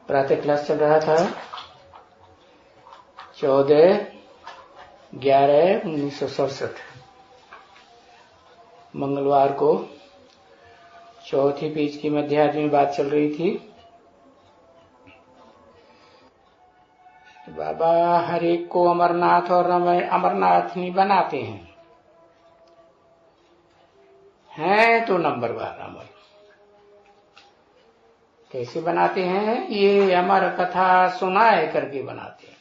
प्रातः क्लास चल रहा था 14/11/1967 मंगलवार को चौथी पेज की मध्यार्थ में बात चल रही थी। बाबा हर एक को अमरनाथ और अमरनाथ नहीं बनाते हैं तो नंबरवार अमर कैसे बनाते हैं? ये अमर कथा सुनाए करके बनाते हैं।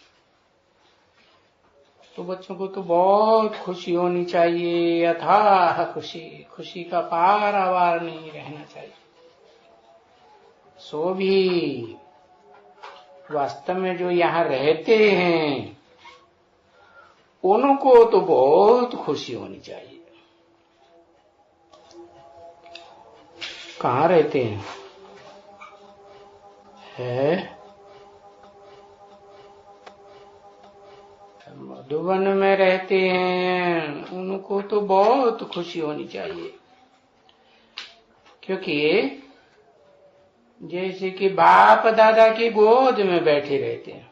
तो बच्चों को तो बहुत खुशी होनी चाहिए, अथाह खुशी, खुशी का पारावार नहीं रहना चाहिए। सो भी वास्तव में जो यहाँ रहते हैं उनको तो बहुत खुशी होनी चाहिए। कहाँ रहते हैं? मधुबन में रहते हैं, उनको तो बहुत खुशी होनी चाहिए। क्योंकि जैसे कि बाप दादा की गोद में बैठे रहते हैं,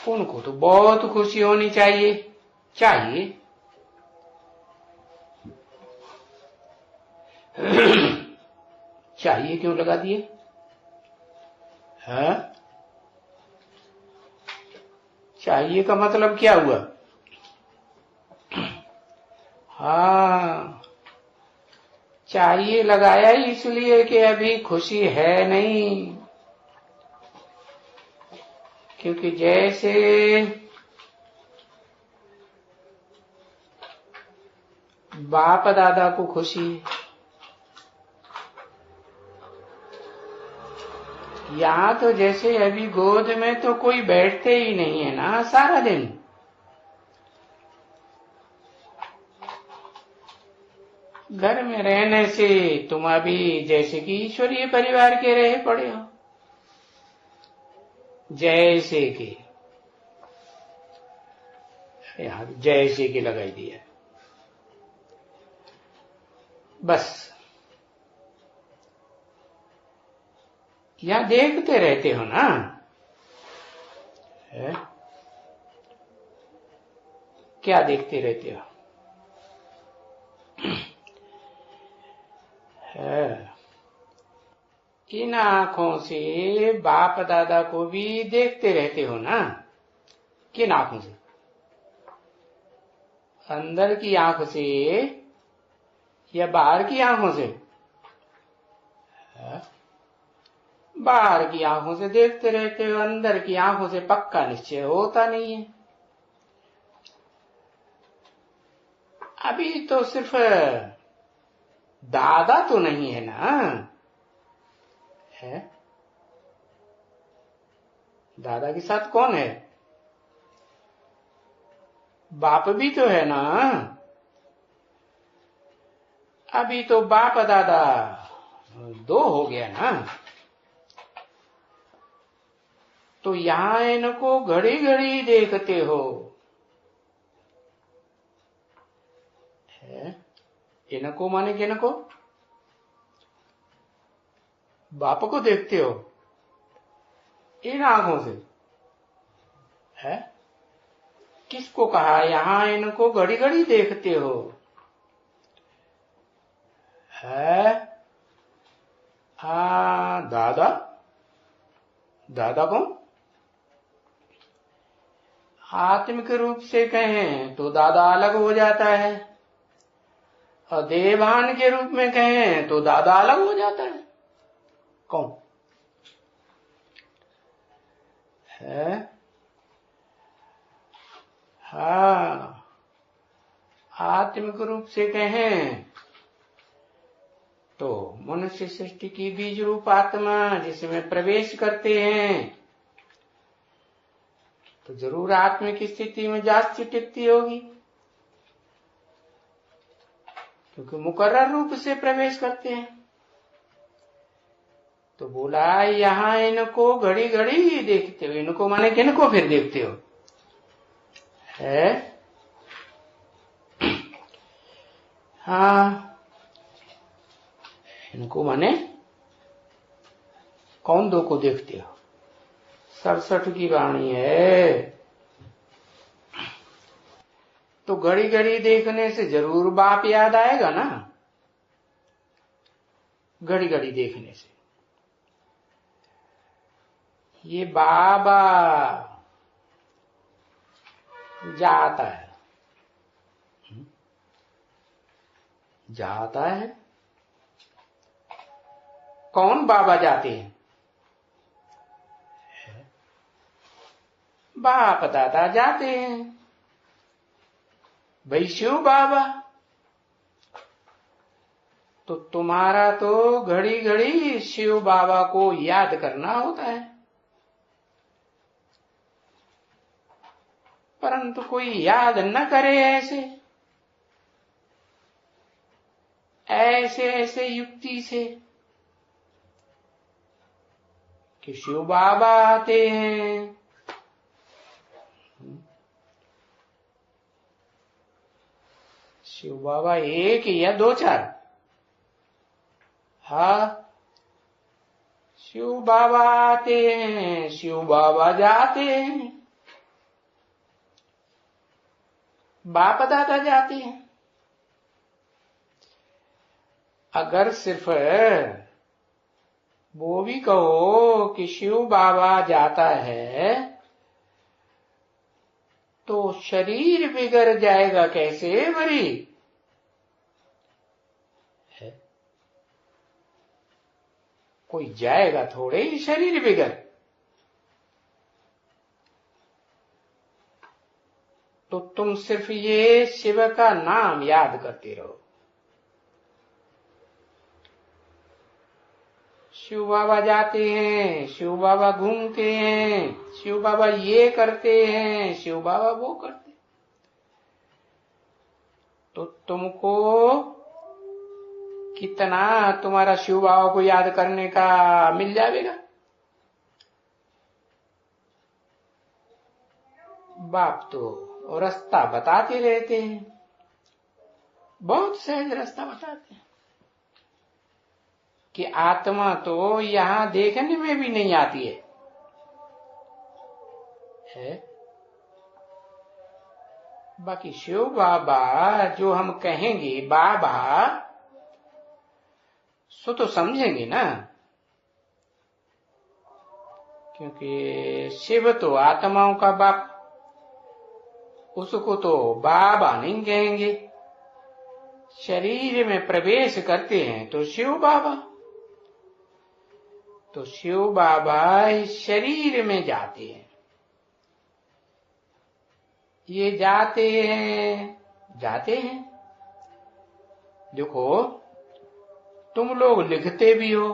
उनको तो बहुत खुशी होनी चाहिए। चाहिए क्यों लगा दिए? चाहिए का मतलब क्या हुआ? हाँ, चाहिए लगाया इसलिए कि अभी खुशी है नहीं। क्योंकि जैसे बाप दादा को खुशी है, यहाँ तो जैसे अभी गोद में तो कोई बैठते ही नहीं है ना सारा दिन। घर में रहने से तुम अभी जैसे कि ईश्वरीय परिवार के रहे पड़े हो, जैसे कि यहाँ जैसे कि लगाई दिया बस। यहाँ देखते रहते हो ना, क्या देखते रहते हो? इन आंखों से बाप दादा को भी देखते रहते हो ना। किन आंखों से? अंदर की आंख से या बाहर की आंखों से? बाहर की आंखों से देखते रहते हो, अंदर की आंखों से पक्का निश्चय होता नहीं है। अभी तो सिर्फ दादा तो नहीं है ना, दादा के साथ कौन है? बाप भी तो है ना। अभी तो बाप दादा दो हो गया ना। तो यहाँ इनको घड़ी घड़ी देखते हो। इनको माने किनको? बाप को देखते हो इन आंखों से। किसको कहा यहाँ इनको घड़ी घड़ी देखते हो? दादा। दादा कौन? आत्मिक रूप से कहें तो दादा अलग हो जाता है, और देवान के रूप में कहें तो दादा अलग हो जाता है। कौन है? हाँ, आत्मिक रूप से कहें तो मनुष्य सृष्टि की बीज रूप आत्मा जिसमें प्रवेश करते हैं तो जरूर आत्मिक स्थिति में जास्ती टिकती होगी, क्योंकि मुकर्रर रूप से प्रवेश करते हैं। तो बोला यहाँ इनको घड़ी घड़ी देखते हो। इनको माने किनको फिर देखते हो? हाँ, इनको माने कौन दो को देखते हो? 67 की वाणी है। तो घड़ी घड़ी देखने से जरूर बाप याद आएगा ना, घड़ी घड़ी देखने से। ये बाबा जाता है, जाता है। कौन बाबा जाते हैं? बाप दादा जाते हैं। भाई शिव बाबा, तो तुम्हारा तो घड़ी घड़ी शिव बाबा को याद करना होता है, परंतु कोई याद न करे ऐसे ऐसे ऐसे युक्ति से कि शिव बाबा आते हैं। शिव बाबा एक या दो चार? हाँ, शिव बाबा आते हैं, शिव बाबा जाते हैं, बाप दादा जाते हैं। अगर सिर्फ वो भी कहो कि शिव बाबा जाता है तो शरीर बिगड़ जाएगा कैसे भरी? कोई जाएगा थोड़े ही शरीर बिगड़। तो तुम सिर्फ ये शिव का नाम याद करते रहो। शिव बाबा जाते हैं, शिव बाबा घूमते हैं, शिव बाबा ये करते हैं, शिव बाबा वो करते। तो तुमको कितना तुम्हारा शिव बाबा को याद करने का मिल जाएगा? बाप तो रास्ता बताते रहते हैं, बहुत सहज रास्ता बताते हैं कि आत्मा तो यहां देखने में भी नहीं आती है? बाकी शिव बाबा जो हम कहेंगे बाबा, सो तो समझेंगे ना, क्योंकि शिव तो आत्माओं का बाप, उसको तो बाबा नहीं कहेंगे। शरीर में प्रवेश करते हैं तो शिव बाबा, तो शिव बाबा इस शरीर में जाते हैं। ये जाते हैं। देखो, तुम लोग लिखते भी हो,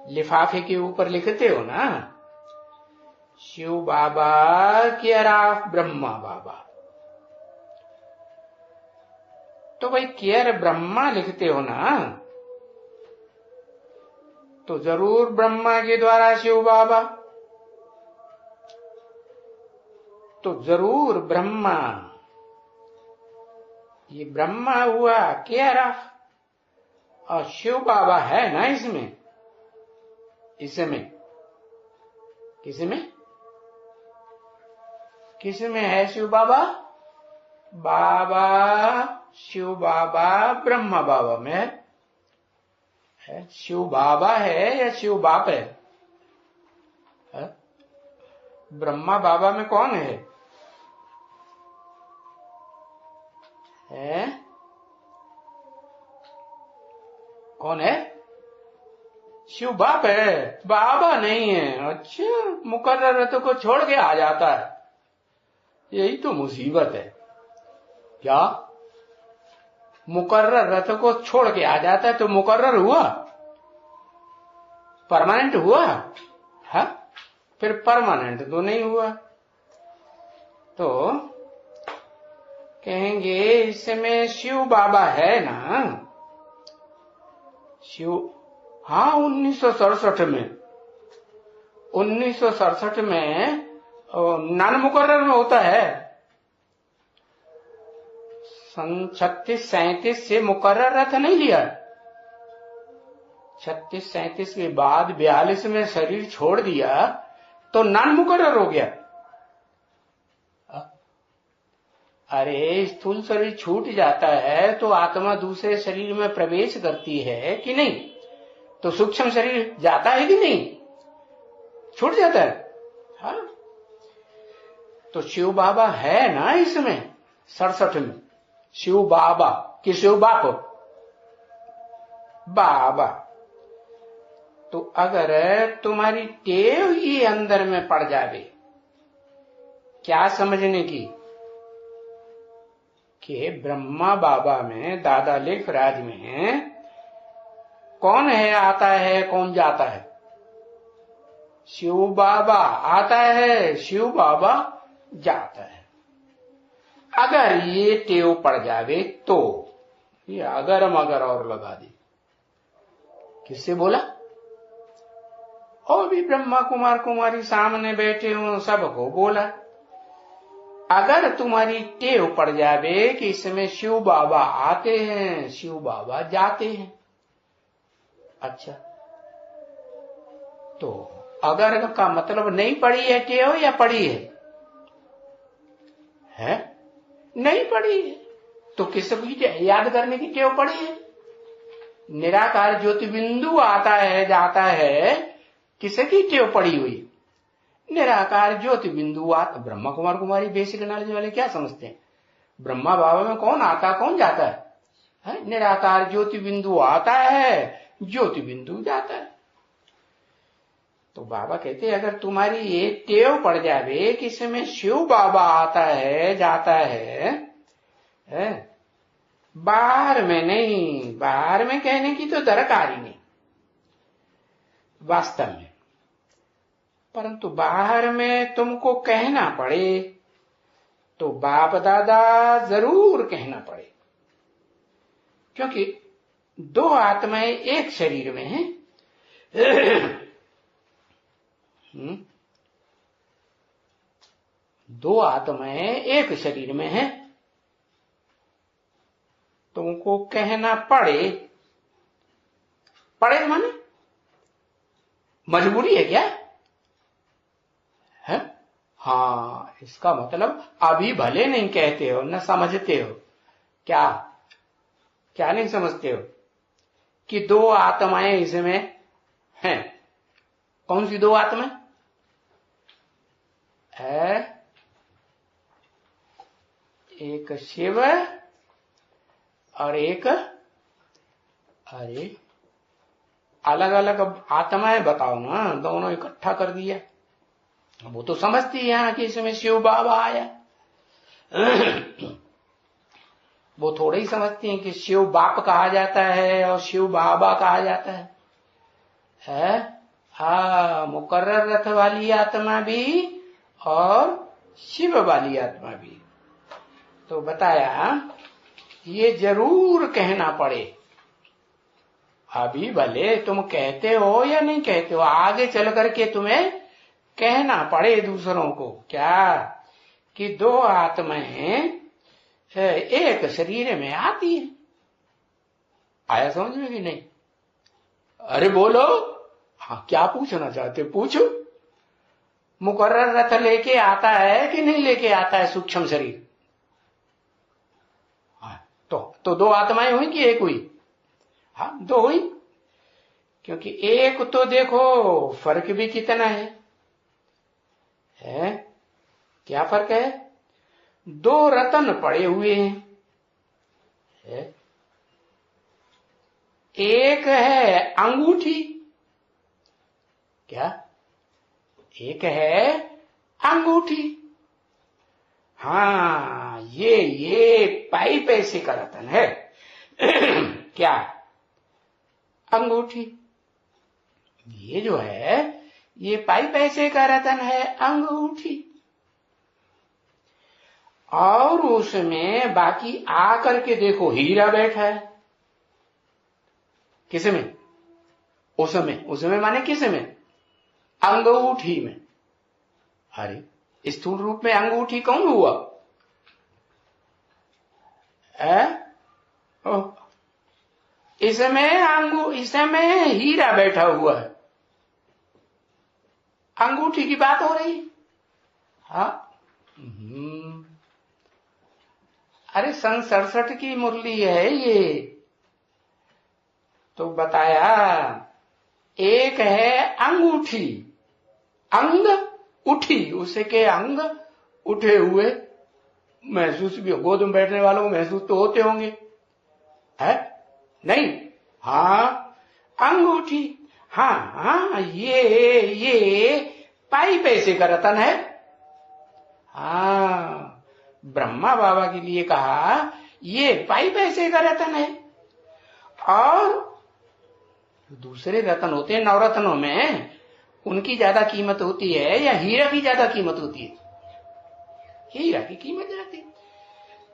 लिफाफे के ऊपर लिखते हो ना, शिव बाबा केयर ऑफ ब्रह्मा बाबा। तो भाई केयर ब्रह्मा लिखते हो ना, तो जरूर ब्रह्मा के द्वारा शिव बाबा, तो जरूर ब्रह्मा, ये ब्रह्मा हुआ केयर ऑफ, और शिव बाबा है ना इसमें किसमें है शिव बाबा? बाबा शिव बाबा ब्रह्मा बाबा में है। शिव बाबा है या शिव बाप है? ब्रह्मा बाबा में कौन है? कौन है? शिव बाप है, बाबा नहीं है। अच्छा, मुकर्रर रथ को छोड़ के आ जाता है, यही तो मुसीबत है। क्या मुकर्रर रथ को छोड़ के आ जाता है तो मुकर्रर हुआ? परमानेंट हुआ? है फिर परमानेंट तो नहीं हुआ। तो कहेंगे इसमें शिव बाबा है ना, शिव, हाँ 1967 में नान मुकर्रर में होता है। 36-37 से मुकर्रर रथ नहीं लिया, 36-37 के बाद 42 में शरीर छोड़ दिया तो नान मुकर्रर हो गया। अरे स्थूल शरीर छूट जाता है तो आत्मा दूसरे शरीर में प्रवेश करती है कि नहीं? तो सूक्ष्म शरीर जाता है कि नहीं? छूट जाता है। हाँ, तो शिव बाबा है ना इसमें 67 में। शिव बाबा कि शिव बाप? बाबा। तो अगर तुम्हारी टेव ही अंदर में पड़ जावे, क्या समझने की कि ब्रह्मा बाबा में, दादा लेखराज में कौन है आता है, कौन जाता है? शिव बाबा आता है, शिव बाबा जाता है। अगर ये टेव पड़ जावे तो ये अगर मगर और लगा दी। किससे बोला? और भी ब्रह्मा कुमार कुमारी सामने बैठे हो, सबको बोला। अगर तुम्हारी टेव पड़ जावे कि इसमें शिव बाबा आते हैं, शिव बाबा जाते हैं, अच्छा, तो अगर का मतलब नहीं पड़ी है टेव या पड़ी है? है? नहीं पड़ी है तो किसकी याद करने की टेव पड़ी है? निराकार ज्योति बिंदु आता है जाता है, किसकी टेव पड़ी हुई? निराकार ज्योति बिंदु आता। ब्रह्मा कुमार कुमारी बेसिक नॉलेज वाले क्या समझते हैं? ब्रह्मा बाबा में कौन आता कौन जाता है? निराकार ज्योति बिंदु आता है, ज्योति बिंदु जाता है। तो बाबा कहते हैं अगर तुम्हारी ये टेव पड़ जावे कि इसमें शिव बाबा आता है जाता है, बाहर में नहीं, बाहर में कहने की तो दरकार ही नहीं वास्तव में, परंतु बाहर में तुमको कहना पड़े तो बाप दादा जरूर कहना पड़े, क्योंकि दो आत्माएं एक शरीर में हैं। दो आत्माएं एक शरीर में हैं, तुमको कहना पड़े। पड़े माने मजबूरी है क्या? है? हाँ, इसका मतलब अभी भले नहीं कहते हो, न समझते हो। क्या क्या नहीं समझते हो? कि दो आत्माएं इसमें हैं। कौन सी दो आत्माएं है? एक शिव और एक, अरे अलग अलग आत्माएं बताओ ना, दोनों इकट्ठा कर दिया। वो तो समझती है यहाँ कि इसमें शिव बाबा आया। वो थोड़े ही समझती हैं कि शिव बाप कहा जाता है और शिव बाबा कहा जाता है? हाँ, मुकर्रर रथ वाली आत्मा भी और शिव वाली आत्मा भी। तो बताया ये जरूर कहना पड़े। अभी भले तुम कहते हो या नहीं कहते हो, आगे चल करके तुम्हें कहना पड़े दूसरों को। क्या? कि दो आत्माएं एक शरीर में आती है। आया समझ में कि नहीं? अरे बोलो। हाँ, क्या पूछना चाहते पूछो। मुकर्रर रथ लेके आता है कि नहीं लेके आता है सूक्ष्म शरीर? तो दो आत्माएं हुई कि एक हुई? हाँ, दो हुई। क्योंकि एक तो देखो फर्क भी कितना है? क्या फर्क है? दो रतन पड़े हुए हैं। एक है अंगूठी। क्या? एक है अंगूठी। हाँ, ये पाई पैसे का रतन है। क्या? अंगूठी। ये जो है ये पाई पैसे का रतन है, अंगूठी। और उसमें बाकी आकर के देखो हीरा बैठा है। किसमें? उसमें माने किसमें? अंगूठी में। अरे स्थूल रूप में अंगूठी कौन हुआ? इसमें हीरा बैठा हुआ है, अंगूठी की बात हो रही। हाँ, अरे सन 67 की मुरली है ये। तो बताया एक है अंगूठी, अंग उठी, उसके अंग उठे हुए महसूस भी, गोद में बैठने वालों को महसूस तो होते होंगे, है नहीं? हाँ, अंगूठी। हाँ, ये पाई पैसे का रतन है। हाँ, ब्रह्मा बाबा के लिए कहा ये पाई पैसे का रतन है। और दूसरे रतन होते हैं नवरत्नों में, उनकी ज्यादा कीमत होती है या हीरा की ज्यादा कीमत होती है? हीरा की कीमत रहती है।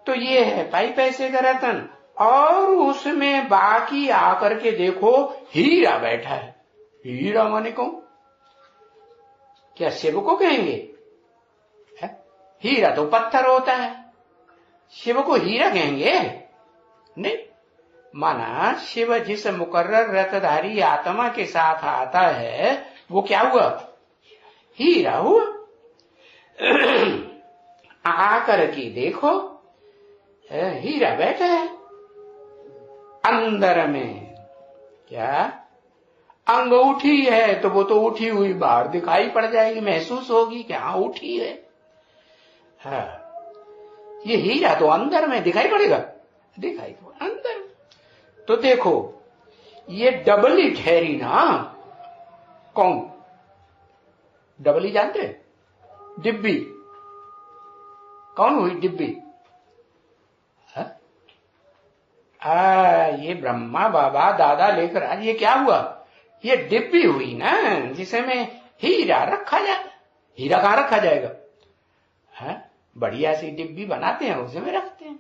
तो ये है पाई पैसे का रतन, और उसमें बाकी आकर के देखो हीरा बैठा है। हीरा माने कौन? क्या शिव को कहेंगे? हीरा तो पत्थर होता है, शिव को हीरा कहेंगे? नहीं। माना शिव जिस मुकर्रर रतधारी आत्मा के साथ आता है वो क्या हुआ? हीरा हुआ। आकर के देखो हीरा बैठा है अंदर में। क्या अंगूठी है तो वो तो उठी हुई बाहर दिखाई पड़ जाएगी, महसूस होगी कि हाँ उठी है। हाँ, ये हीरा तो अंदर में दिखाई पड़ेगा, दिखाई तो अंदर। तो देखो ये डबली ठहरी ना। कौन डबली जानते? डिब्बी। कौन हुई डिब्बी? ये ब्रह्मा बाबा दादा लेकर आज ये क्या हुआ? ये डिब्बी हुई ना, जिसमें हीरा रखा जाता। हीरा कहाँ रखा जाएगा? बढ़िया सी डिब्बी बनाते हैं, उसमें रखते हैं।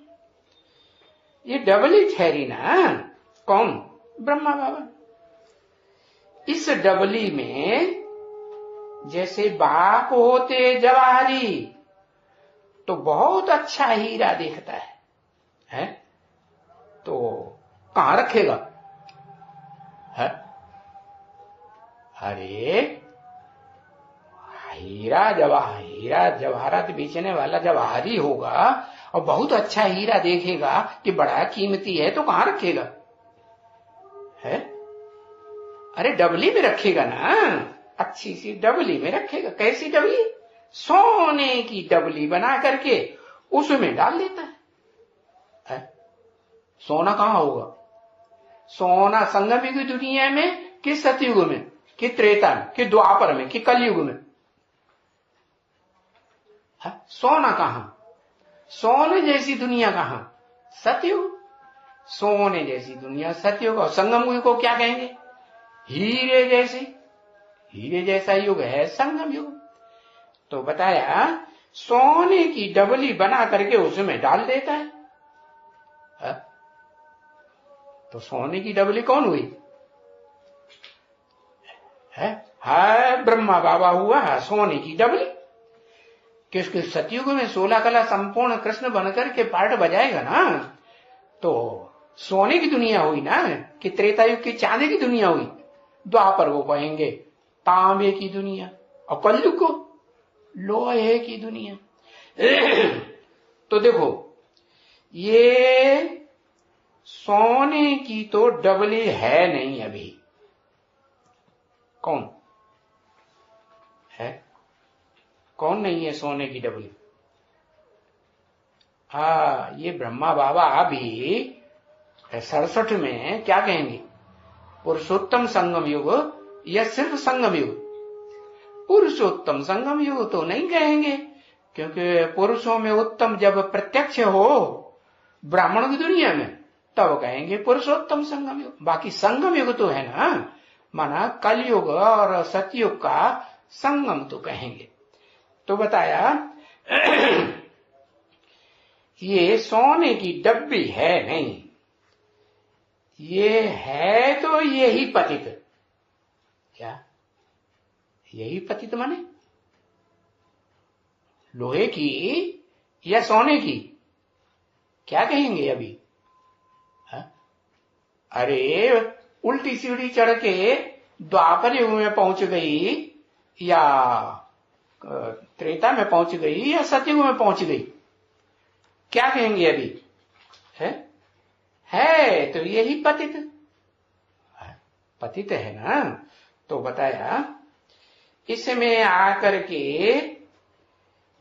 ये डबली ठहरी ना। कौन? ब्रह्मा बाबा। इस डबली में जैसे बाप होते जवाहरी तो बहुत अच्छा हीरा दिखता है? तो कहां रखेगा? है? अरे हीरा जवाहरात बेचने वाला जवाहरी होगा और बहुत अच्छा हीरा देखेगा कि बड़ा कीमती है, तो कहां रखेगा? है? अरे डबली में रखेगा ना, अच्छी सी डबली में रखेगा। कैसी डबली? सोने की डबली बना करके उसमें डाल देता है। सोना कहां होगा? सोना संगम युग की दुनिया में कि सतयुग में कि त्रेता में कि द्वापर में कि कलयुग में? सोना कहां? सोने जैसी दुनिया कहां? सतयुग। सोने जैसी दुनिया सतयुग। और संगम युग को क्या कहेंगे? हीरे जैसी, हीरे जैसा युग है संगम युग। तो बताया सोने की डबली बना करके उसमें डाल देता है। तो सोने की डबली कौन हुई? है ब्रह्मा बाबा हुआ है सोने की डबली। किसके? सतयुग में 16 कला संपूर्ण कृष्ण बनकर के पार्ट बजाएगा ना, तो सोने की दुनिया हुई ना। कि त्रेता युग की चांदी की दुनिया हुई, द्वापर वो कहेंगे तांबे की दुनिया, और कलयुग को लोहे की दुनिया। तो देखो ये सोने की तो डबली है नहीं अभी। कौन है? कौन नहीं है सोने की डबली? ये ब्रह्मा बाबा अभी 67 में क्या कहेंगे? पुरुषोत्तम संगम युग या सिर्फ संगम युग? पुरुषोत्तम संगम युग तो नहीं कहेंगे, क्योंकि पुरुषों में उत्तम जब प्रत्यक्ष हो ब्राह्मणों की दुनिया में तब कहेंगे पुरुषोत्तम संगम युग। बाकी संगम युग तो है ना, माना कलयुग और सतयुग का संगम तो कहेंगे। तो बताया ये सोने की डब्बी है नहीं, ये है तो यही पतित। क्या? यही पतित माने लोहे की या सोने की? क्या कहेंगे अभी? अरे उल्टी सीढ़ी चढ़ के द्वापर युग में पहुंच गई या त्रेता में पहुंच गई या सतयुग में पहुंच गई, क्या कहेंगे अभी? है तो यही पतित पतित है ना। तो बताया इसमें आकर के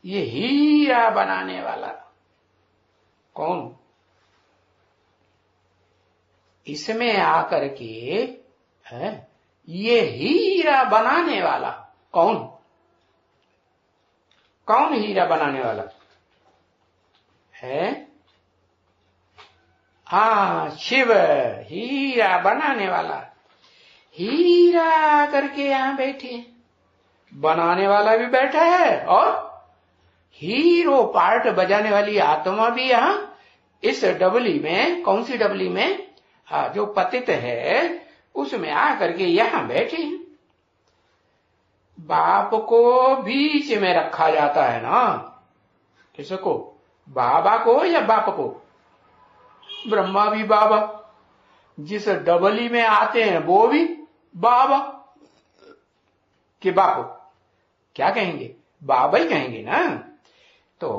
ये हीरा बनाने वाला कौन? इसमें आकर के है ये हीरा बनाने वाला कौन? कौन हीरा बनाने वाला है? शिव हीरा बनाने वाला। हीरा करके यहां बैठे, बनाने वाला भी बैठा है और हीरो पार्ट बजाने वाली आत्मा भी यहां इस डबली में, कौन सी डबली में? जो पतित है उसमें आकर के यहां बैठे हैं। बाप को बीच में रखा जाता है ना। किसको? बाबा को या बाप को? ब्रह्मा भी बाबा, जिस डबली में आते हैं वो भी बाबा के बाप, क्या कहेंगे? बाबा ही कहेंगे ना। तो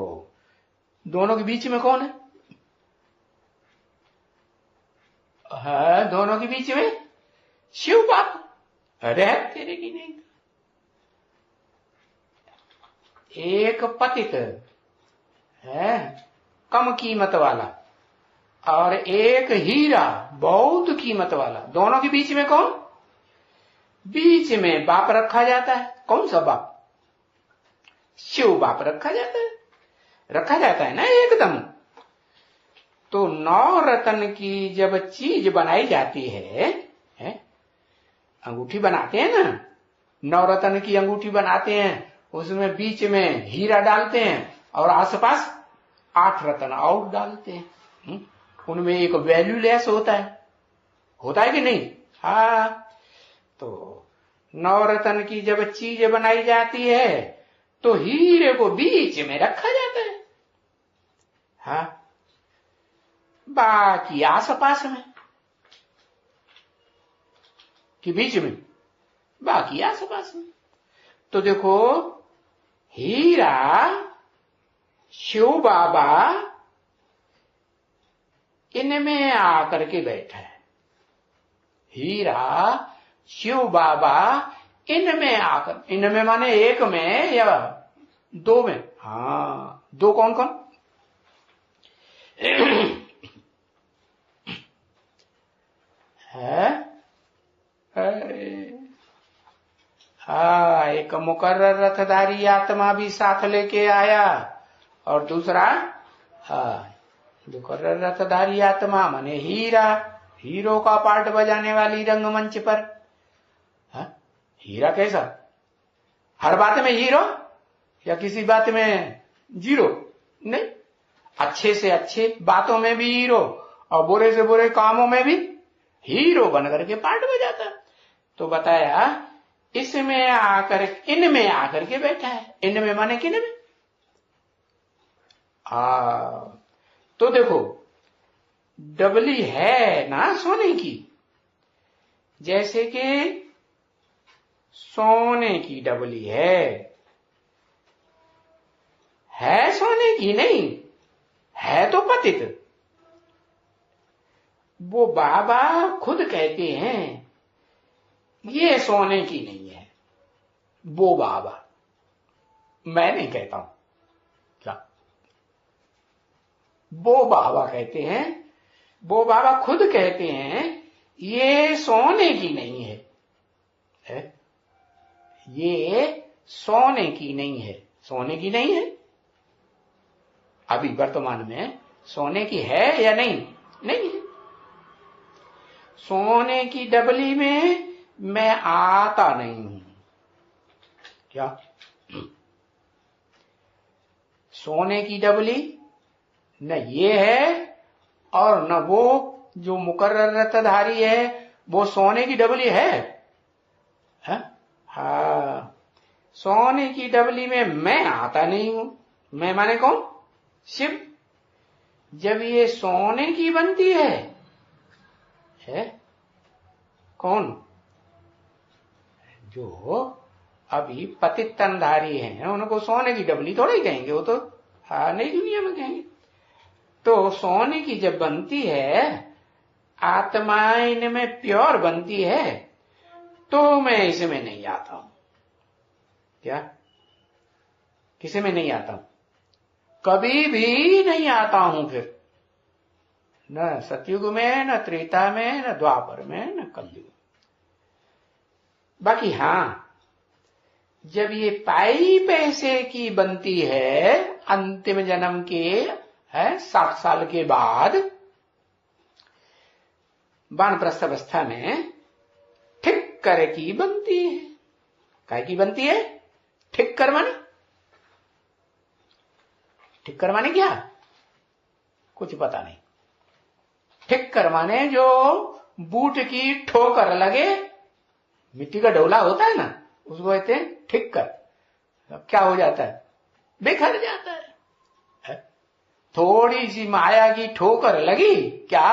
दोनों के बीच में कौन है? दोनों के बीच में शिव बाप। अरे तेरे की नहीं, एक पतित है कम कीमत वाला और एक हीरा बहुत कीमत वाला। दोनों के बीच में कौन? बीच में बाप रखा जाता है। कौन सा बाप? शिव बाप रखा जाता है ना एकदम। तो नौ रत्न की जब चीज बनाई जाती है, अंगूठी बनाते हैं ना, नौ रत्न की अंगूठी बनाते हैं, उसमें बीच में हीरा डालते हैं और आसपास 8 रत्न और डालते हैं। उनमें एक वैल्यूलेस होता है कि नहीं? तो नौ रत्न की जब चीज बनाई जाती है तो हीरे को बीच में रखा जाता है। बाकी आसपास में कि बीच में? बाकी आसपास में। तो देखो हीरा शिव बाबा इनमें आकर के बैठा है। हीरा शिव बाबा इनमें आकर, इनमें माने एक में या दो में? दो कौन कौन? है एक मुकर्रर रथधारी आत्मा भी साथ लेके आया और दूसरा मुकर्रर रथधारी आत्मा माने हीरो का पार्ट बजाने वाली रंगमंच पर। हीरा कैसा? हर बात में हीरो या किसी बात में जीरो? नहीं, अच्छे से अच्छे बातों में भी हीरो और बुरे से बुरे कामों में भी हीरो बन करके पार्ट बजाता। तो बताया इसमें आकर, इनमें आकर के बैठा है। इनमें माने किन में? तो देखो डबली है ना सोने की, जैसे कि सोने की डबली है सोने की नहीं है तो पतित। वो बाबा खुद कहते हैं ये सोने की नहीं है। वो बाबा, मैं नहीं कहता हूं, क्या? वो बाबा कहते हैं, वो बाबा खुद कहते हैं ये सोने की नहीं है, ये सोने की नहीं है। सोने की नहीं है, अभी वर्तमान में सोने की है या नहीं? नहीं है। सोने की डबली में मैं आता नहीं हूं, क्या? सोने की डबली न ये है और न वो जो मुकर्रर रत्नधारी है वो सोने की डबली है। सोने की डबली में मैं आता नहीं हूं। मैं माने कौन? शिव। जब ये सोने की बनती है है? कौन? जो अभी पतित तनधारी हैं उनको सोने की डबली थोड़ी कहेंगे, वो तो नई दुनिया में कहेंगे। तो सोने की जब बनती है, आत्मा इनमें प्योर बनती है, तो मैं इसमें नहीं आता हूं। क्या? किसी में नहीं आता हूं? कभी भी नहीं आता हूं। फिर न सतयुग में, न त्रेता में, न द्वापर में, न कलयुग। बाकी हां, जब ये पाई पैसे की बनती है अंतिम जन्म के 60 साल के बाद, वानप्रस्थ अवस्था में ठीक कर की बनती है। काय की बनती है? ठीक कर माने? ठीक कर माने क्या? कुछ पता नहीं। ठीक कर माने जो बूट की ठोकर लगे, मिट्टी का ढोला होता है ना, उसको कहते हैं ठीक कर। अब क्या हो जाता है? बिखर जाता है। थोड़ी सी माया की ठोकर लगी, क्या?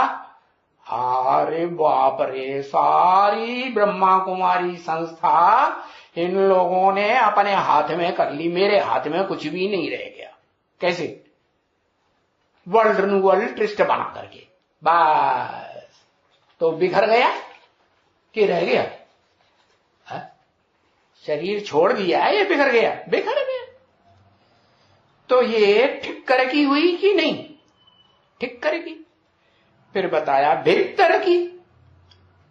अरे बाप रे, सारी ब्रह्मा कुमारी संस्था इन लोगों ने अपने हाथ में कर ली, मेरे हाथ में कुछ भी नहीं रह गया। कैसे? वर्ल्ड रिन्यूअल ट्रस्ट बना करके बस। तो बिखर गया कि रह गया? शरीर छोड़ दिया है या बिखर गया? बिखर गया। तो ये ठीक कर की हुई कि नहीं? ठीक करेगी। फिर बताया भीतर की।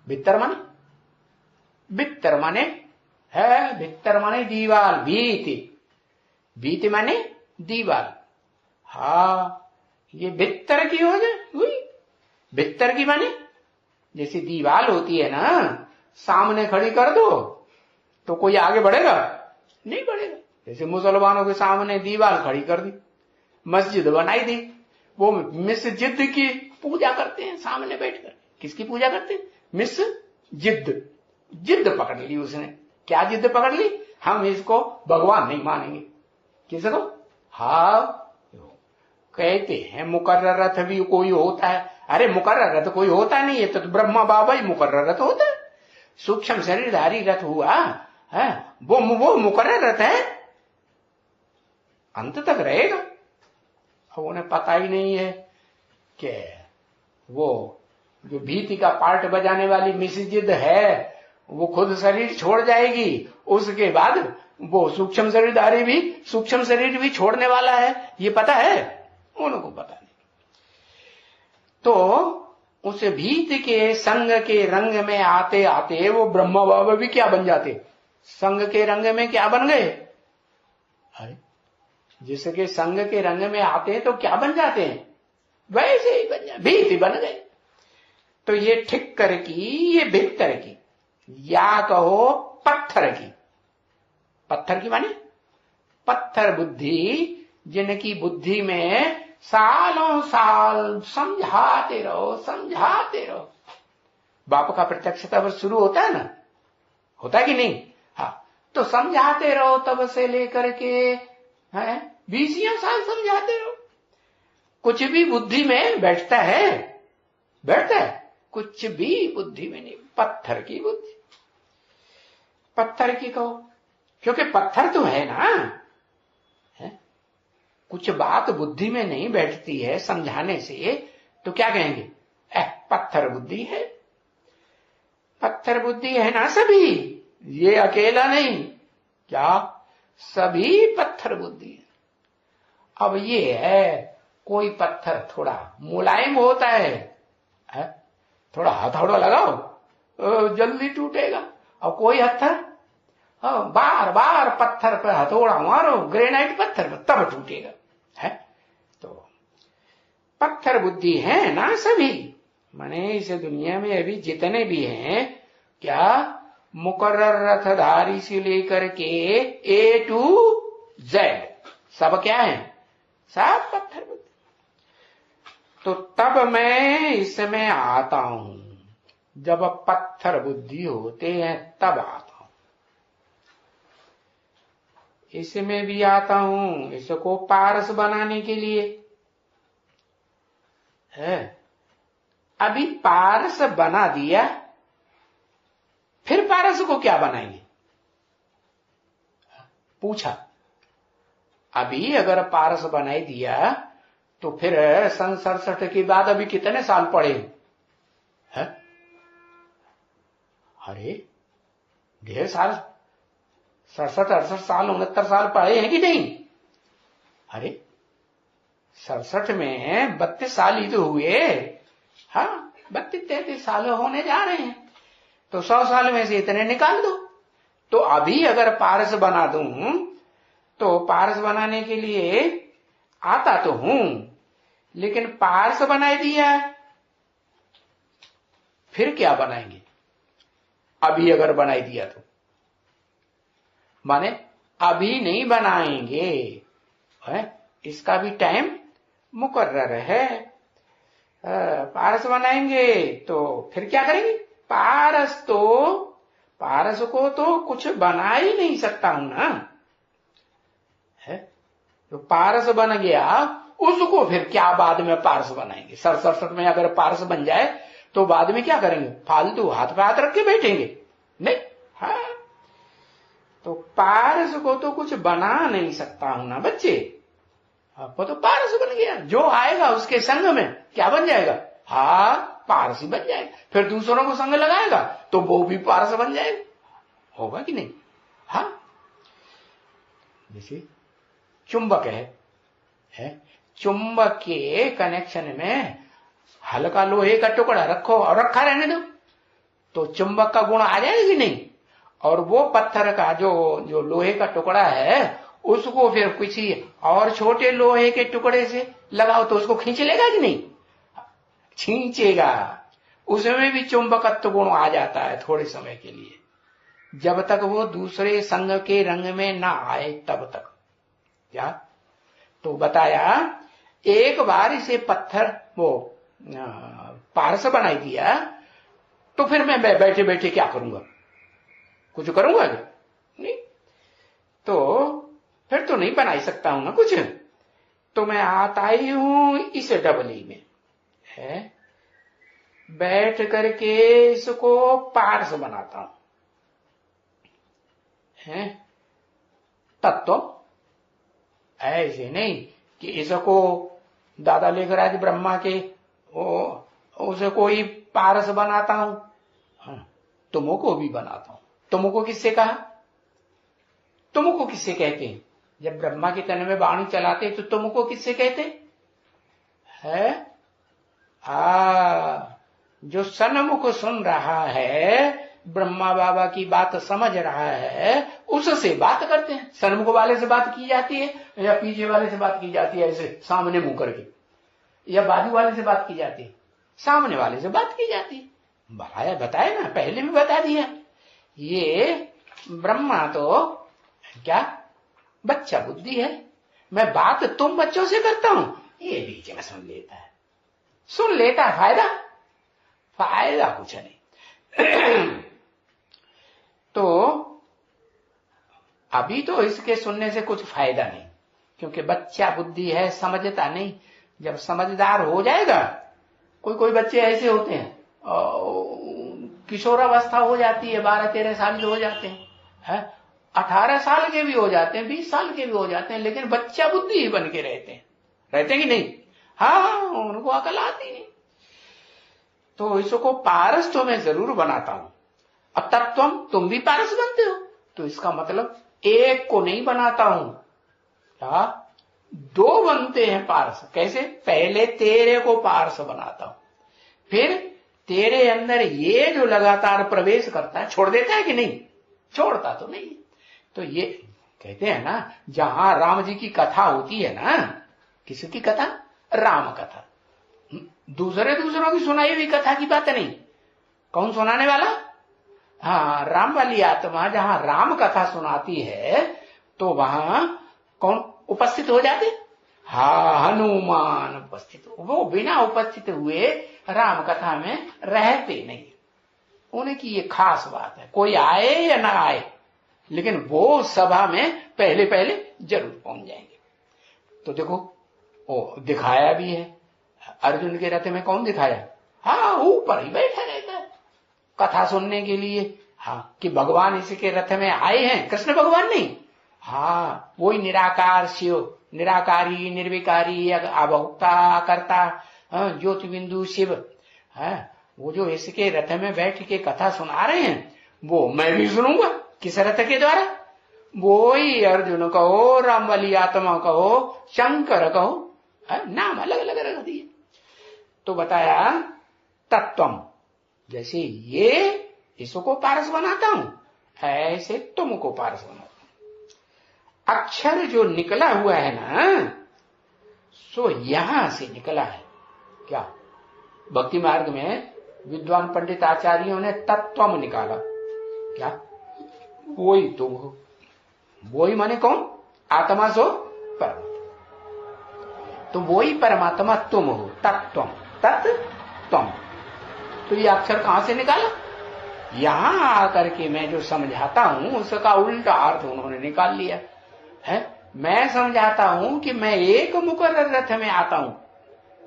भीतर माने? भीतर माने है, भीतर माने दीवार, भीति। भीति माने दीवार। हाँ, ये भीतर की हो जाए हुई। भीतर की माने जैसे दीवार होती है ना, सामने खड़ी कर दो तो कोई आगे बढ़ेगा? नहीं बढ़ेगा। जैसे मुसलमानों के सामने दीवार खड़ी कर दी, मस्जिद बनाई दी, वो मस्जिद की पूजा करते हैं सामने बैठकर। किसकी पूजा करते हैं? मस्जिद। जिद पकड़ ली उसने। क्या जिद पकड़ ली? हम इसको भगवान नहीं मानेंगे। किसको? हाँ, कहते हैं मुकर्रर रथ भी कोई होता है। अरे मुकर्रर रथ कोई होता नहीं है, तो ब्रह्मा बाबा ही मुकर्रर रथ होता है। सूक्ष्म शरीरधारी रथ हुआ है, वो मुकर्रर रथ है, अंत तक रहेगा। अब उन्हें पता ही नहीं है कि वो जो भीति का पार्ट बजाने वाली मस्जिद है, वो खुद शरीर छोड़ जाएगी, उसके बाद वो सूक्ष्म शरीर भी छोड़ने वाला है। ये पता है? उनको पता नहीं। तो उस भीति के संग के रंग में आते आते वो ब्रह्मा बाबा भी क्या बन जाते? संग के रंग में क्या बन गए? अरे जिसके संग के रंग में आते हैं तो क्या बन जाते हैं? वैसे ही बन जाते, भीति बन गए। तो ये ठिक्कर की, ये भीतर की, या कहो पत्थर की। पत्थर की माने पत्थर बुद्धि, जिनकी बुद्धि में सालों साल समझाते रहो। बाप का प्रत्यक्ष तब शुरू होता है ना, होता है कि नहीं? हाँ, तो समझाते रहो तब से लेकर के 20 साल समझाते रहो। कुछ भी बुद्धि में बैठता है? कुछ भी बुद्धि में नहीं। पत्थर की बुद्धि, पत्थर की कहो, क्योंकि पत्थर तो है ना। कुछ बात बुद्धि में नहीं बैठती है समझाने से, तो क्या कहेंगे? पत्थर बुद्धि है। पत्थर बुद्धि है ना सभी, ये अकेला नहीं। क्या? सभी पत्थर बुद्धि है। अब ये है, कोई पत्थर थोड़ा मुलायम होता है, थोड़ा हथौड़ा लगाओ जल्दी टूटेगा। और कोई पत्थर बार बार पत्थर पर हथौड़ा मारो, ग्रेनाइट पत्थर पर, तब टूटेगा। है तो पत्थर बुद्धि है ना सभी। माने इस दुनिया में अभी जितने भी हैं, क्या मुकर्रर रथधारी से लेकर के A to Z सब क्या है? सब पत्थर बुद्धि। तो तब मैं इसमें आता हूं, जब पत्थर बुद्धि होते हैं तब आता हूं। इसमें भी आता हूं इसको पारस बनाने के लिए है। अभी पारस बना दिया, फिर पारस को क्या बनाएंगे? पूछा। अभी अगर पारस बनाई दिया तो फिर सन 67 के बाद अभी कितने साल पड़े हैं? अरे ढेर साल, 67, 68 साल, 69 साल पढ़े हैं कि नहीं? अरे 67 में 32 साल ही तो हुए। हाँ, 32-33 साल होने जा रहे हैं, तो 100 साल में से इतने निकाल दो। तो अभी अगर पारस बना दूं तो पारस बनाने के लिए आता तो हूं, लेकिन पारस बनाई दिया, फिर क्या बनाएंगे? अभी अगर बनाई दिया तो माने अभी नहीं बनाएंगे, है? इसका भी टाइम मुकर्रर है। पारस बनाएंगे तो फिर क्या करेंगे? पारस को तो कुछ बना ही नहीं सकता हूं ना, है? तो पारस बन गया, उसको फिर क्या बाद में पारस बनाएंगे? 67 में अगर पारस बन जाए तो बाद में क्या करेंगे? फालतू हाथ पे हाथ रख के बैठेंगे? नहीं। हाँ, तो पारस को तो कुछ बना नहीं सकता हूं ना बच्चे। आपको तो पारस बन गया, जो आएगा उसके संग में क्या बन जाएगा? हाँ, पारस ही बन जाएगा। फिर दूसरों को संग लगाएगा तो वो भी पारस बन जाएगा, होगा कि नहीं? हाँ, जैसे चुंबक है? चुंबक के कनेक्शन में हल्का लोहे का टुकड़ा रखो और रखा रहने दो, तो चुंबक का गुण आ जाएगा कि नहीं? और वो पत्थर का जो लोहे का टुकड़ा है, उसको फिर किसी और छोटे लोहे के टुकड़े से लगाओ तो उसको खींच लेगा कि नहीं? खींचेगा। उसमें भी चुंबकत्व गुण आ जाता है थोड़े समय के लिए, जब तक वो दूसरे संग के रंग में ना आए तब तक। क्या? तो बताया, एक बार इसे पत्थर वो पारस बनाई दिया तो फिर मैं बैठे बैठे क्या करूंगा? कुछ करूंगा नहीं, तो फिर तो नहीं बना सकता हूं ना कुछ। तो मैं आता ही हूं इस डबली में, है? बैठ करके इसको पारस बनाता हूं, है? तत्व ऐसे नहीं कि इसको दादा लेखराज ब्रह्मा के उसे कोई पारस बनाता हूं। हाँ, तुमको भी बनाता हूं। तुमको किससे कहा? तुमको किससे कहते हैं? जब ब्रह्मा के तन में वाणी चलाते तो तुमको किससे कहते है? जो सन्मुख सुन रहा है, ब्रह्मा बाबा की बात समझ रहा है, उससे बात करते हैं। सन्मुख वाले से बात की जाती है या पीछे वाले से बात की जाती है, ऐसे सामने मुंह करके, या बाजू वाले से बात की जाती है? सामने वाले से बात की जाती है। बताया ना, पहले भी बता दिया। ये ब्रह्मा तो क्या बच्चा बुद्धि है, मैं बात तुम बच्चों से करता हूं, ये बीच में सुन लेता है। फायदा कुछ नहीं। तो अभी तो इसके सुनने से कुछ फायदा नहीं, क्योंकि बच्चा बुद्धि है, समझता नहीं। जब समझदार हो जाएगा, कोई बच्चे ऐसे होते हैं, किशोरावस्था हो जाती है, 12-13 साल के हो जाते हैं, 18 साल के भी हो जाते हैं, 20 साल के भी हो जाते हैं, लेकिन बच्चा बुद्धि ही बन के रहते कि नहीं? हाँ, उनको अकल आती नहीं। तो इसको पारस तो मैं जरूर बनाता हूं। अब तत्वम, तुम भी पारस बनते हो, तो इसका मतलब एक को नहीं बनाता हूं, क्या 2 बनते हैं पारस। कैसे? पहले तेरे को पारस बनाता हूं, फिर तेरे अंदर ये जो लगातार प्रवेश करता है, छोड़ देता है कि नहीं? छोड़ता तो नहीं। तो ये कहते हैं ना, जहां राम जी की कथा होती है ना, किसकी कथा? राम कथा। दूसरों की सुनाई हुई कथा की बात नहीं। कौन सुनाने वाला? हाँ, राम वाली आत्मा जहां राम कथा सुनाती है तो वहां कौन उपस्थित हो जाते? हाँ, हनुमान उपस्थित। वो बिना उपस्थित हुए राम कथा में रहते नहीं। उनकी ये खास बात है, कोई आए या ना आए, लेकिन वो सभा में पहले जरूर पहुंच जाएंगे। तो देखो, वो दिखाया भी है। अर्जुन के रथ में कौन दिखाया? हाँ, ऊपर ही बैठा रहता है कथा सुनने के लिए। हाँ, कि भगवान इसके रथ में आए हैं, कृष्ण भगवान नहीं, हाँ वही निराकार शिव, निराकारी निर्विकारी अभोक्ता करता ज्योति बिंदु शिव है, वो जो इसके रथ में बैठ के कथा सुना रहे हैं वो मैं भी सुनूंगा। किस रथ के द्वारा? वो ही अर्जुन कहो, रामबली आत्मा कहो, शंकर कहो, नाम अलग अलग रख दिए। तो बताया तत्वम, जैसे ये इसको पारस बनाता हूं ऐसे तुमको पारस बनाता हूं। अक्षर जो निकला हुआ है ना, सो यहां से निकला है। क्या? भक्ति मार्ग में विद्वान पंडित आचार्यों ने तत्वम निकाला। क्या? वही तुम हो। वही माने कौन? आत्मा सो परमात्मा। तो वही परमात्मा तुम हो, तत्वम, तत्वम। तो ये अक्षर कहां से निकाला? यहां आकर के मैं जो समझाता हूं उसका उल्टा अर्थ उन्होंने निकाल लिया है। मैं समझाता हूं कि मैं एक मुकर्रर रथ में आता हूं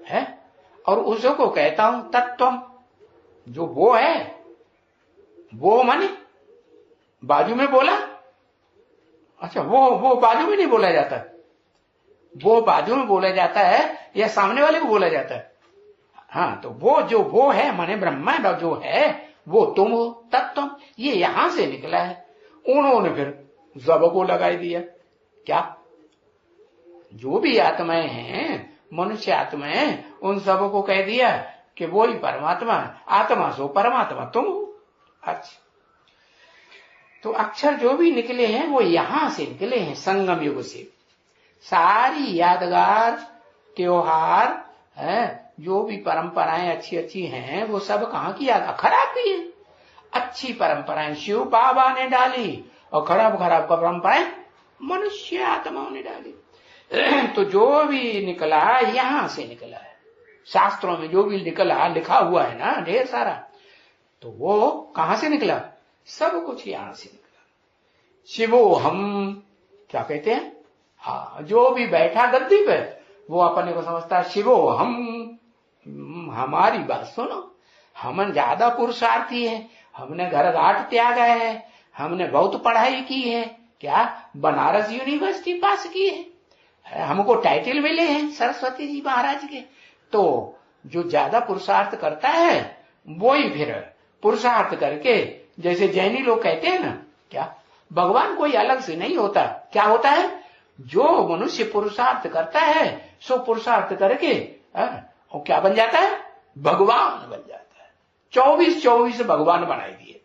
है, और उसको कहता हूं तत्वम। जो वो है, वो माने बाजू में बोला। अच्छा, वो बाजू में नहीं बोला जाता, वो बाजू में बोला जाता है या सामने वाले को बोला जाता है? हाँ, तो वो जो वो है माने ब्रह्मांड जो है वो तुम हो, तत्वम। ये यहां से निकला है। उन्होंने फिर जब को लगाई दिया। क्या? जो भी आत्माएं हैं, मनुष्य आत्माएं, उन सब को कह दिया कि वो ही परमात्मा, आत्मा सो परमात्मा तुम हो। अच्छा, तो अक्षर जो भी निकले हैं वो यहां से निकले हैं, संगम युग से। सारी यादगार त्योहार है, जो भी परंपराएं अच्छी अच्छी हैं वो सब कहां की याद? खराब भी है। अच्छी परंपराएं शिव बाबा ने डाली और खराब खराब परंपराएं मनुष्य आत्माओं ने डाली। तो जो भी निकला यहां से निकला है। शास्त्रों में जो भी निकला लिखा हुआ है ना ढेर सारा, तो वो कहां से निकला? सब कुछ यहां से निकला। शिवो हम क्या कहते हैं? हाँ, जो भी बैठा गद्दी पे वो अपने को समझता है शिवो हम। हमारी बात सुनो, हम ज्यादा पुरुषार्थी है, हमने घर घाट त्यागा है, हमने बहुत पढ़ाई की है। क्या? बनारस यूनिवर्सिटी पास की है, हमको टाइटल मिले हैं सरस्वती जी महाराज के। तो जो ज्यादा पुरुषार्थ करता है वो ही फिर पुरुषार्थ करके, जैसे जैनी लोग कहते हैं ना, क्या भगवान कोई अलग से नहीं होता। क्या होता है? जो मनुष्य पुरुषार्थ करता है सो पुरुषार्थ करके और क्या बन जाता है? भगवान बन जाता है। 24 भगवान बनाए दिए।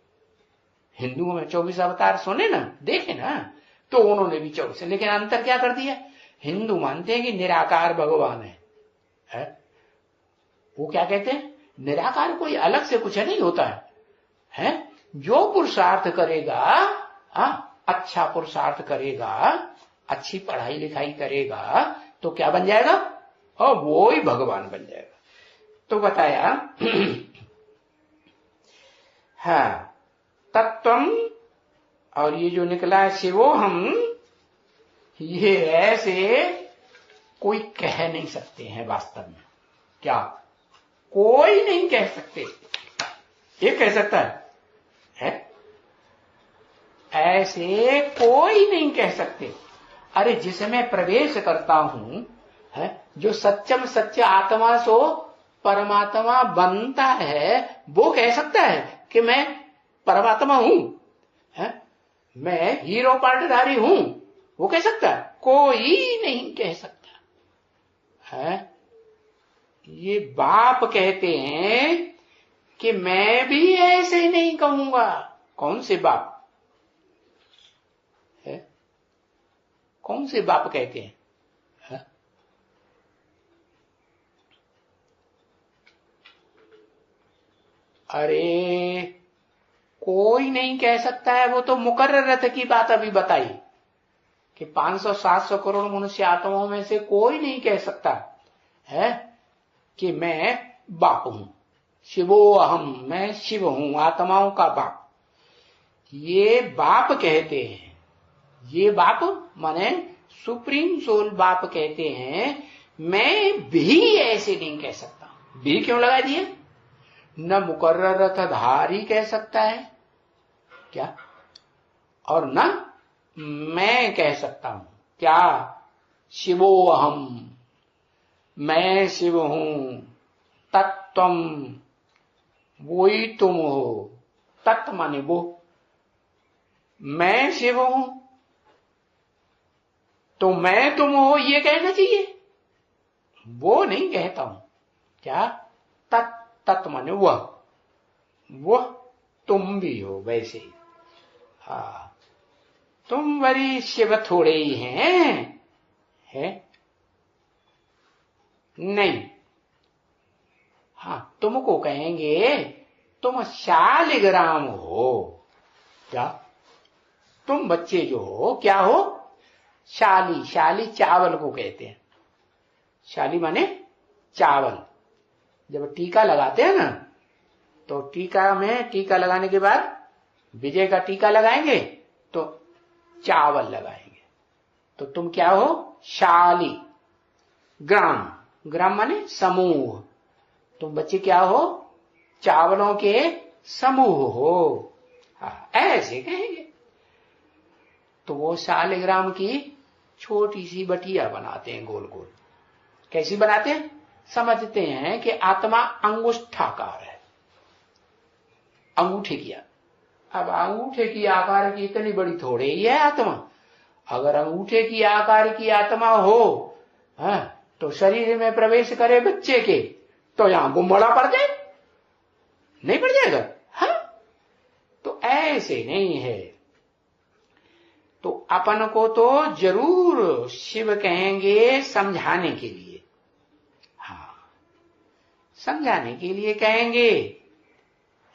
हिंदुओं में 24 अवतार सुने ना, देखे ना, तो उन्होंने भी 24, लेकिन अंतर क्या कर दिया? हिंदू मानते हैं कि निराकार भगवान है? वो क्या कहते हैं? निराकार कोई अलग से कुछ नहीं होता है? जो पुरुषार्थ करेगा, अच्छा पुरुषार्थ करेगा, अच्छी पढ़ाई लिखाई करेगा, तो क्या बन जाएगा? और वो ही भगवान बन जाएगा। तो बताया हाँ, तत्वम, और ये जो निकला है शिवो हम, ये ऐसे कोई कह नहीं सकते हैं वास्तव में। क्या? कोई नहीं कह सकते। ये कह सकता है? ऐसे कोई नहीं कह सकते। अरे जिसमें प्रवेश करता हूं है, जो सच्चम सच्चा आत्मा सो परमात्मा बनता है, वो कह सकता है कि मैं परमात्मा हूं है? मैं हीरो पार्टधारी हूं, वो कह सकता है? कोई नहीं कह सकता है। ये बाप कहते हैं कि मैं भी ऐसे नहीं कहूंगा। कौन से बाप है? कौन से बाप कहते हैं? अरे कोई नहीं कह सकता है। वो तो मुकर्रर रथ की बात अभी बताई कि 500-700 करोड़ मनुष्य आत्माओं में से कोई नहीं कह सकता है कि मैं बाप हूं। शिवो अहम, मैं शिव हूं, आत्माओं का बाप। ये बाप कहते हैं। ये बाप माने सुप्रीम सोल बाप कहते हैं। मैं भी ऐसे नहीं कह सकता। भी क्यों लगा दिए? न मुकर्रर रथधारी कह सकता है क्या, और न मैं कह सकता हूं क्या। शिवोऽहम्, मैं शिव हूं। तत्त्वम, वो ही तुम हो। तत्व माने वो, मैं शिव हूं तो मैं तुम हो ये कहना चाहिए, वो नहीं कहता हूं क्या। तत्व माने वह तुम भी हो वैसे ही। हाँ, तुम बड़ी शिव थोड़े ही हैं, है नहीं। हाँ, तुमको कहेंगे तुम शालिग्राम हो क्या। तुम बच्चे जो हो क्या हो, शाली। शाली चावल को कहते हैं। शाली माने चावल। जब टीका लगाते हैं ना, तो टीका में, टीका लगाने के बाद विजय का टीका लगाएंगे तो चावल लगाएंगे। तो तुम क्या हो, शाली ग्राम। ग्राम माने समूह। तुम बच्चे क्या हो, चावलों के समूह हो। हाँ, ऐसे कहेंगे। तो वो शालिग्राम की छोटी सी बटिया बनाते हैं गोल गोल। कैसी बनाते हैं, समझते हैं कि आत्मा अंगुष्ठाकार है, अंगूठे की। अब अंगूठे की आकार की इतनी बड़ी थोड़ी ही है आत्मा। अगर अंगूठे की आकार की आत्मा हो, तो शरीर में प्रवेश करे बच्चे के, तो यहां गुम्बड़ा पड़ जाए, नहीं पड़ जाएगा। हाँ, तो ऐसे नहीं है। तो अपन को तो जरूर शिव कहेंगे समझाने के लिए। हाँ, समझाने के लिए कहेंगे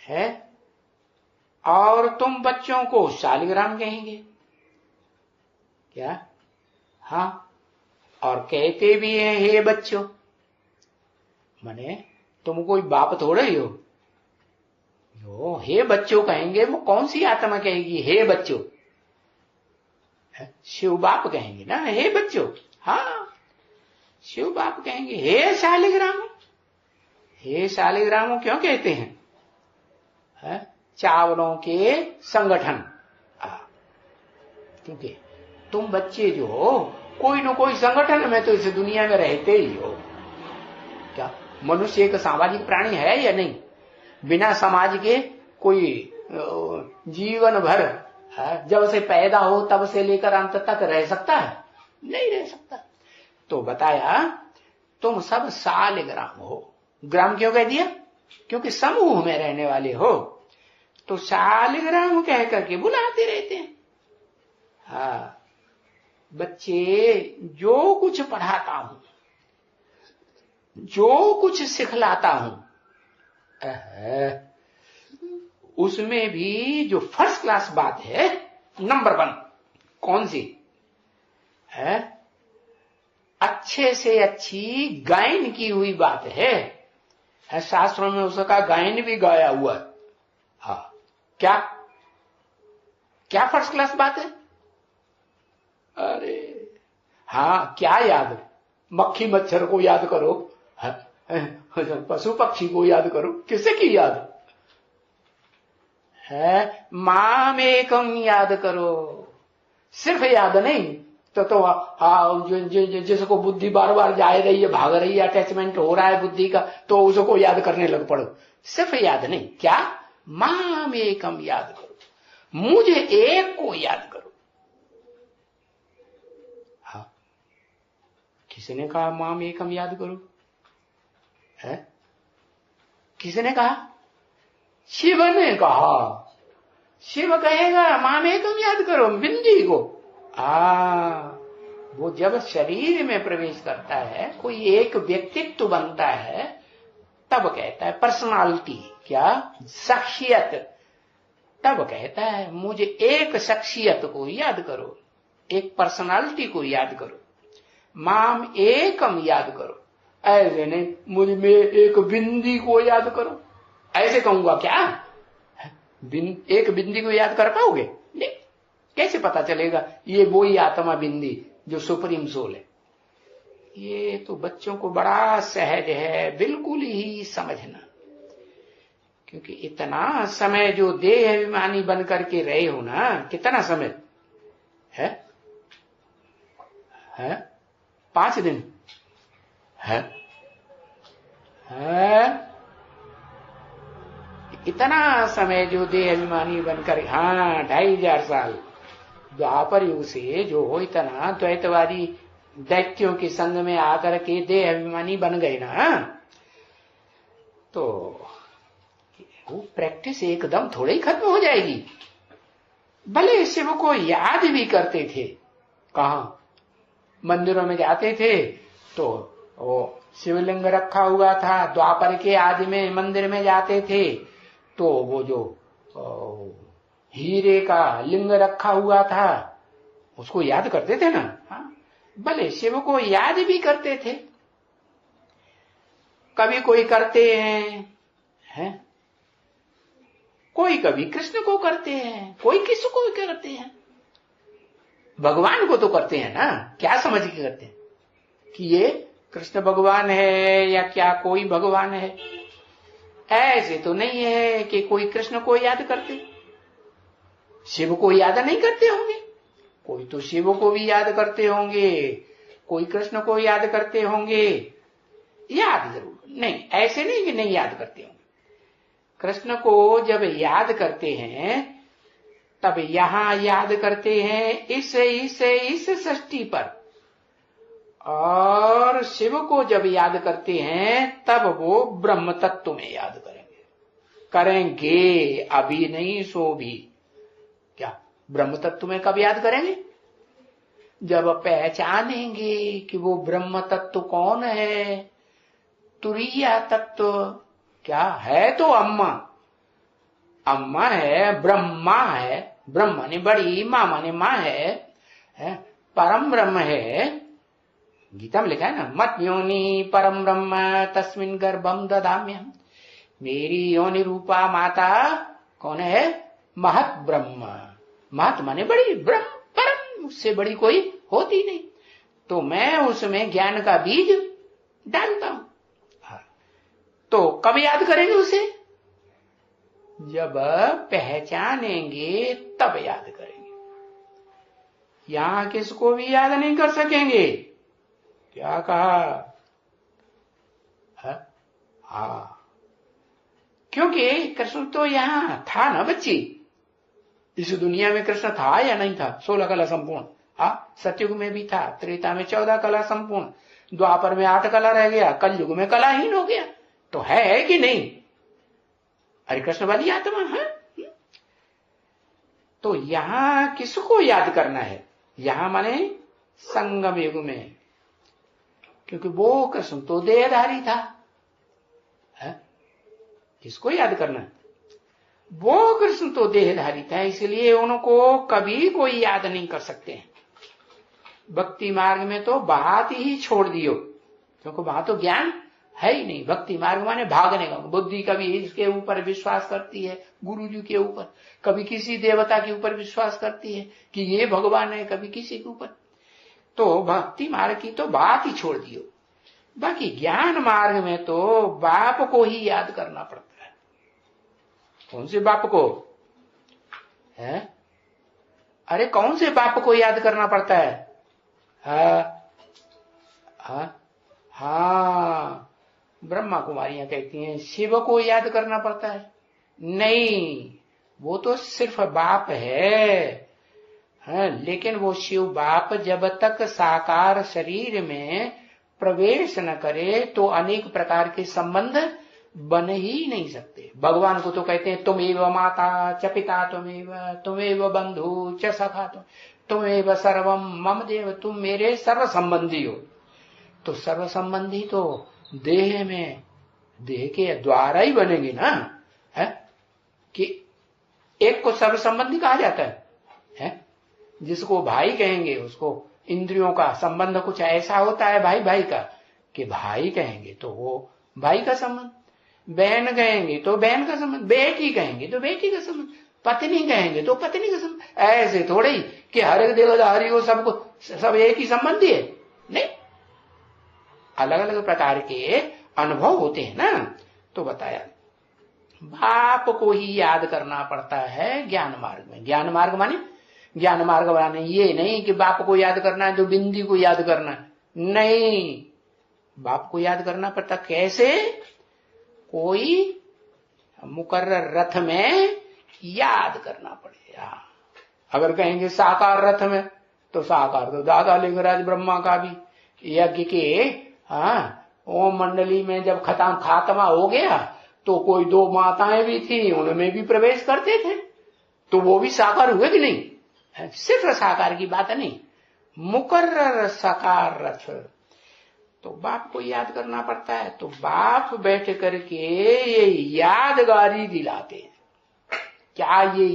है। और तुम बच्चों को शालिग्राम कहेंगे क्या। हाँ, और कहते भी हैं हे बच्चों, माने तुम कोई बाप थोड़े ही हो जो हे बच्चों कहेंगे। वो कौन सी आत्मा कहेगी हे बच्चों, शिव बाप कहेंगे ना हे बच्चों। हाँ, शिव बाप कहेंगे हे शालिग्राम। हे शालिग्राम क्यों कहते हैं, चावलों के संगठन। क्योंकि तुम बच्चे जो हो कोई न कोई संगठन में तो इस दुनिया में रहते ही हो क्या। मनुष्य एक सामाजिक प्राणी है या नहीं। बिना समाज के कोई जीवन भर जब से पैदा हो तब से लेकर अंत तक रह सकता है, नहीं रह सकता। तो बताया तुम सब शालिग्राम हो। ग्राम क्यों कह दिया, क्योंकि समूह में रहने वाले हो। तो शालिग्राम कह करके बुलाते रहते हैं। हाँ, बच्चे जो कुछ पढ़ाता हूं, जो कुछ सिखलाता हूं, उसमें भी जो फर्स्ट क्लास बात है, नंबर 1 कौन सी है, अच्छे से अच्छी गायन की हुई बात है। शास्त्रों में उसका गायन भी गाया हुआ है। हाँ, क्या क्या फर्स्ट क्लास बात है। अरे हाँ, क्या याद, मक्खी मच्छर को याद करो, पशु पक्षी को याद करो, किसे की याद है, माम एकम याद करो। सिर्फ याद नहीं तो जिसको बुद्धि बार बार जा रही है, भाग रही है, अटैचमेंट हो रहा है बुद्धि का, तो उसको याद करने लग पड़ो। सिर्फ याद नहीं, क्या माम एकम याद करो, मुझे एक को याद करो। हाँ, किसने कहा माम एकम याद करो है, किसने कहा, शिव ने कहा। शिव कहेगा माम एकम याद करो बिंदी को। वो जब शरीर में प्रवेश करता है, कोई एक व्यक्तित्व बनता है, तब कहता है पर्सनालिटी, क्या शख्सियत, तब कहता है मुझे एक शख्सियत को याद करो, एक पर्सनालिटी को याद करो, माम एकम याद करो। ऐसे नहीं मुझे में एक बिंदी को याद करो, ऐसे कहूंगा क्या, एक बिंदी को याद कर पाओगे, नहीं, कैसे पता चलेगा ये वो ही आत्मा बिंदी जो सुप्रीम सोल है। ये तो बच्चों को बड़ा सहज है बिल्कुल ही समझना। क्योंकि इतना समय जो देह अभिमानी बन करके रहे हो ना, कितना समय है? 5 दिन है? इतना समय जो देह अभिमानी बनकर, 2500 साल द्वापर युग से जो इतना द्वैतवादी दैत्यों के संग में आकर के देह अभिमानी बन गए ना, तो वो प्रैक्टिस एकदम थोड़े ही खत्म हो जाएगी। भले शिव को याद भी करते थे, कहा मंदिरों में जाते थे तो वो शिवलिंग रखा हुआ था, द्वापर के आदि में मंदिर में जाते थे तो वो जो हीरे का लिंग रखा हुआ था उसको याद करते थे ना। भले शिव को याद भी करते थे, कभी कोई करते हैं, कोई कभी कृष्ण को करते हैं, कोई किसको करते हैं, भगवान को तो करते हैं ना। क्या समझ के करते हैं कि ये कृष्ण भगवान है या क्या कोई भगवान है? ऐसे तो नहीं है कि कोई कृष्ण को याद करते, शिव को याद नहीं करते होंगे। कोई तो शिव को भी याद करते होंगे, कोई कृष्ण को याद करते होंगे, याद जरूर नहीं, ऐसे नहीं कि नहीं याद करते होंगे। कृष्ण को जब याद करते हैं तब यहां याद करते हैं इस सृष्टि पर, और शिव को जब याद करते हैं तब वो ब्रह्म तत्व में याद करेंगे, अभी नहीं सो भी। क्या ब्रह्म तत्व में कब याद करेंगे? जब पहचानेंगे कि वो ब्रह्म तत्व कौन है, तुरीया तत्व क्या है। तो अम्मा है, ब्रह्मा है, ब्रह्म माने बड़ी, माँ माने माँ है, परम ब्रह्म है। गीता में लिखा है ना, मत योनि परम ब्रह्म तस्मिन गर्भम दधाम्यहम्। मेरी योनि रूपा माता कौन है? महत ब्रह्म। महत माने बड़ी, ब्रह्म परम, उससे बड़ी कोई होती नहीं। तो मैं उसमें ज्ञान का बीज डालता हूं। तो कब याद करेंगे उसे? जब पहचानेंगे तब याद करेंगे। यहां किसको भी याद नहीं कर सकेंगे। क्या कहा? क्योंकि कृष्ण तो यहां था ना बच्ची। इस दुनिया में कृष्ण था या नहीं था? 16 कला संपूर्ण। सतयुग में भी था, त्रेता में 14 कला संपूर्ण, द्वापर में 8 कला रह गया, कलयुग में कलाहीन हो गया। तो है कि नहीं? हरे कृष्ण वाली आत्मा है। तो यहां किसको याद करना है? यहां माने संगम युग में, क्योंकि वो कृष्ण तो देहधारी था। किसको याद करना है? वो कृष्ण तो देहधारी था, इसलिए उनको कभी कोई याद नहीं कर सकते हैं। भक्ति मार्ग में तो बात ही छोड़ दियो, क्योंकि वहां तो ज्ञान है ही नहीं। भक्ति मार्ग माने भागने का। बुद्धि कभी इसके ऊपर विश्वास करती है, गुरु जी के ऊपर, कभी किसी देवता के ऊपर विश्वास करती है कि ये भगवान है, कभी किसी के ऊपर। तो भक्ति मार्ग की तो बात ही छोड़ दियो। बाकी ज्ञान मार्ग में तो बाप को ही याद करना पड़ता है। कौन से बाप को है? अरे कौन से बाप को याद करना पड़ता है? ब्रह्मा कुमारियां कहती हैं शिव को याद करना पड़ता है। नहीं, वो तो सिर्फ बाप है। लेकिन वो शिव बाप जब तक साकार शरीर में प्रवेश न करे तो अनेक प्रकार के संबंध बन ही नहीं सकते। भगवान को तो कहते हैं तुमेव माता च पिता तुमेव बंधु च सखा तुमेव सर्वम मम देव, तुम मेरे सर्व संबंधी हो। तो सर्व संबंधी तो देह में, देह के द्वारा ही बनेंगे ना, है कि एक को सर्व संबंधी कहा जाता है? जिसको भाई कहेंगे उसको इंद्रियों का संबंध कुछ ऐसा होता है भाई भाई का, कि भाई कहेंगे तो वो भाई का संबंध, बहन कहेंगे तो बहन का संबंध, बेटी कहेंगे तो बेटी का संबंध, पत्नी कहेंगे तो पत्नी का संबंध। ऐसे थोड़े ही कि हर एक देवधारी हो सबको सब एक ही संबंधी है, नहीं, अलग अलग प्रकार के अनुभव होते हैं ना। तो बताया बाप को ही याद करना पड़ता है ज्ञान मार्ग में। ज्ञान मार्ग माने ये नहीं कि बाप को याद करना है तो बिंदी को याद करना है, नहीं, बाप को याद करना पड़ता। कैसे? कोई मुकर्रर रथ में याद करना पड़ेगा। अगर कहेंगे साकार रथ में, तो साकार तो दादा लिंगराज ब्रह्मा का भी यज्ञ के ओम मंडली में जब खात्मा हो गया तो कोई 2 माताएं भी थी, उनमें भी प्रवेश करते थे, तो वो भी साकार हुए कि नहीं? सिर्फ साकार की बात नहीं, मुकर्रर साकार रथ। तो बाप को याद करना पड़ता है। तो बाप बैठ करके ये यादगारी दिलाते हैं। क्या ये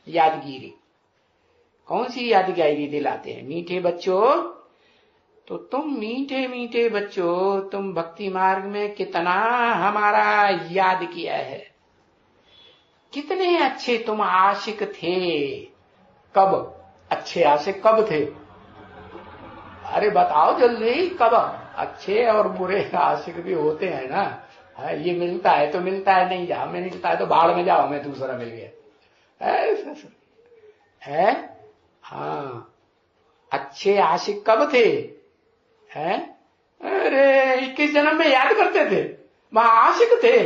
यादगिरी कौन सी यादगिरी दिलाते हैं? मीठे बच्चों, तो तुम मीठे बच्चों, तुम भक्ति मार्ग में कितना हमारा याद किया है, कितने अच्छे तुम आशिक थे। कब अच्छे आशिक कब थे? अरे बताओ जल्दी, कब? अच्छे और बुरे आशिक भी होते हैं ना। ये मिलता है तो मिलता है, नहीं जा मिलता है तो बाढ़ में जाओ, मैं दूसरा मिल गया है। हाँ, अच्छे आशिक कब थे? हैं? अरे 21 जन्म में याद करते थे, वहां आशिक थे।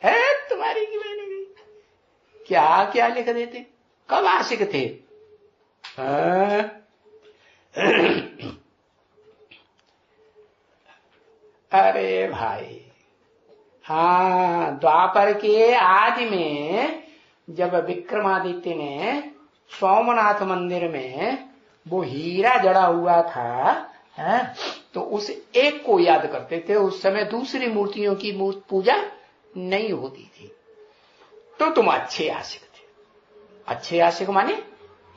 है तुम्हारी की मैंने भी क्या क्या लिख देते, कब आशिक थे? अरे भाई, हाँ, द्वापर के आदि में जब विक्रमादित्य ने सोमनाथ मंदिर में वो हीरा जड़ा हुआ था, तो उस एक को याद करते थे। उस समय दूसरी मूर्तियों की पूजा नहीं होती थी। तो तुम अच्छे आशिक थे। अच्छे आशिक माने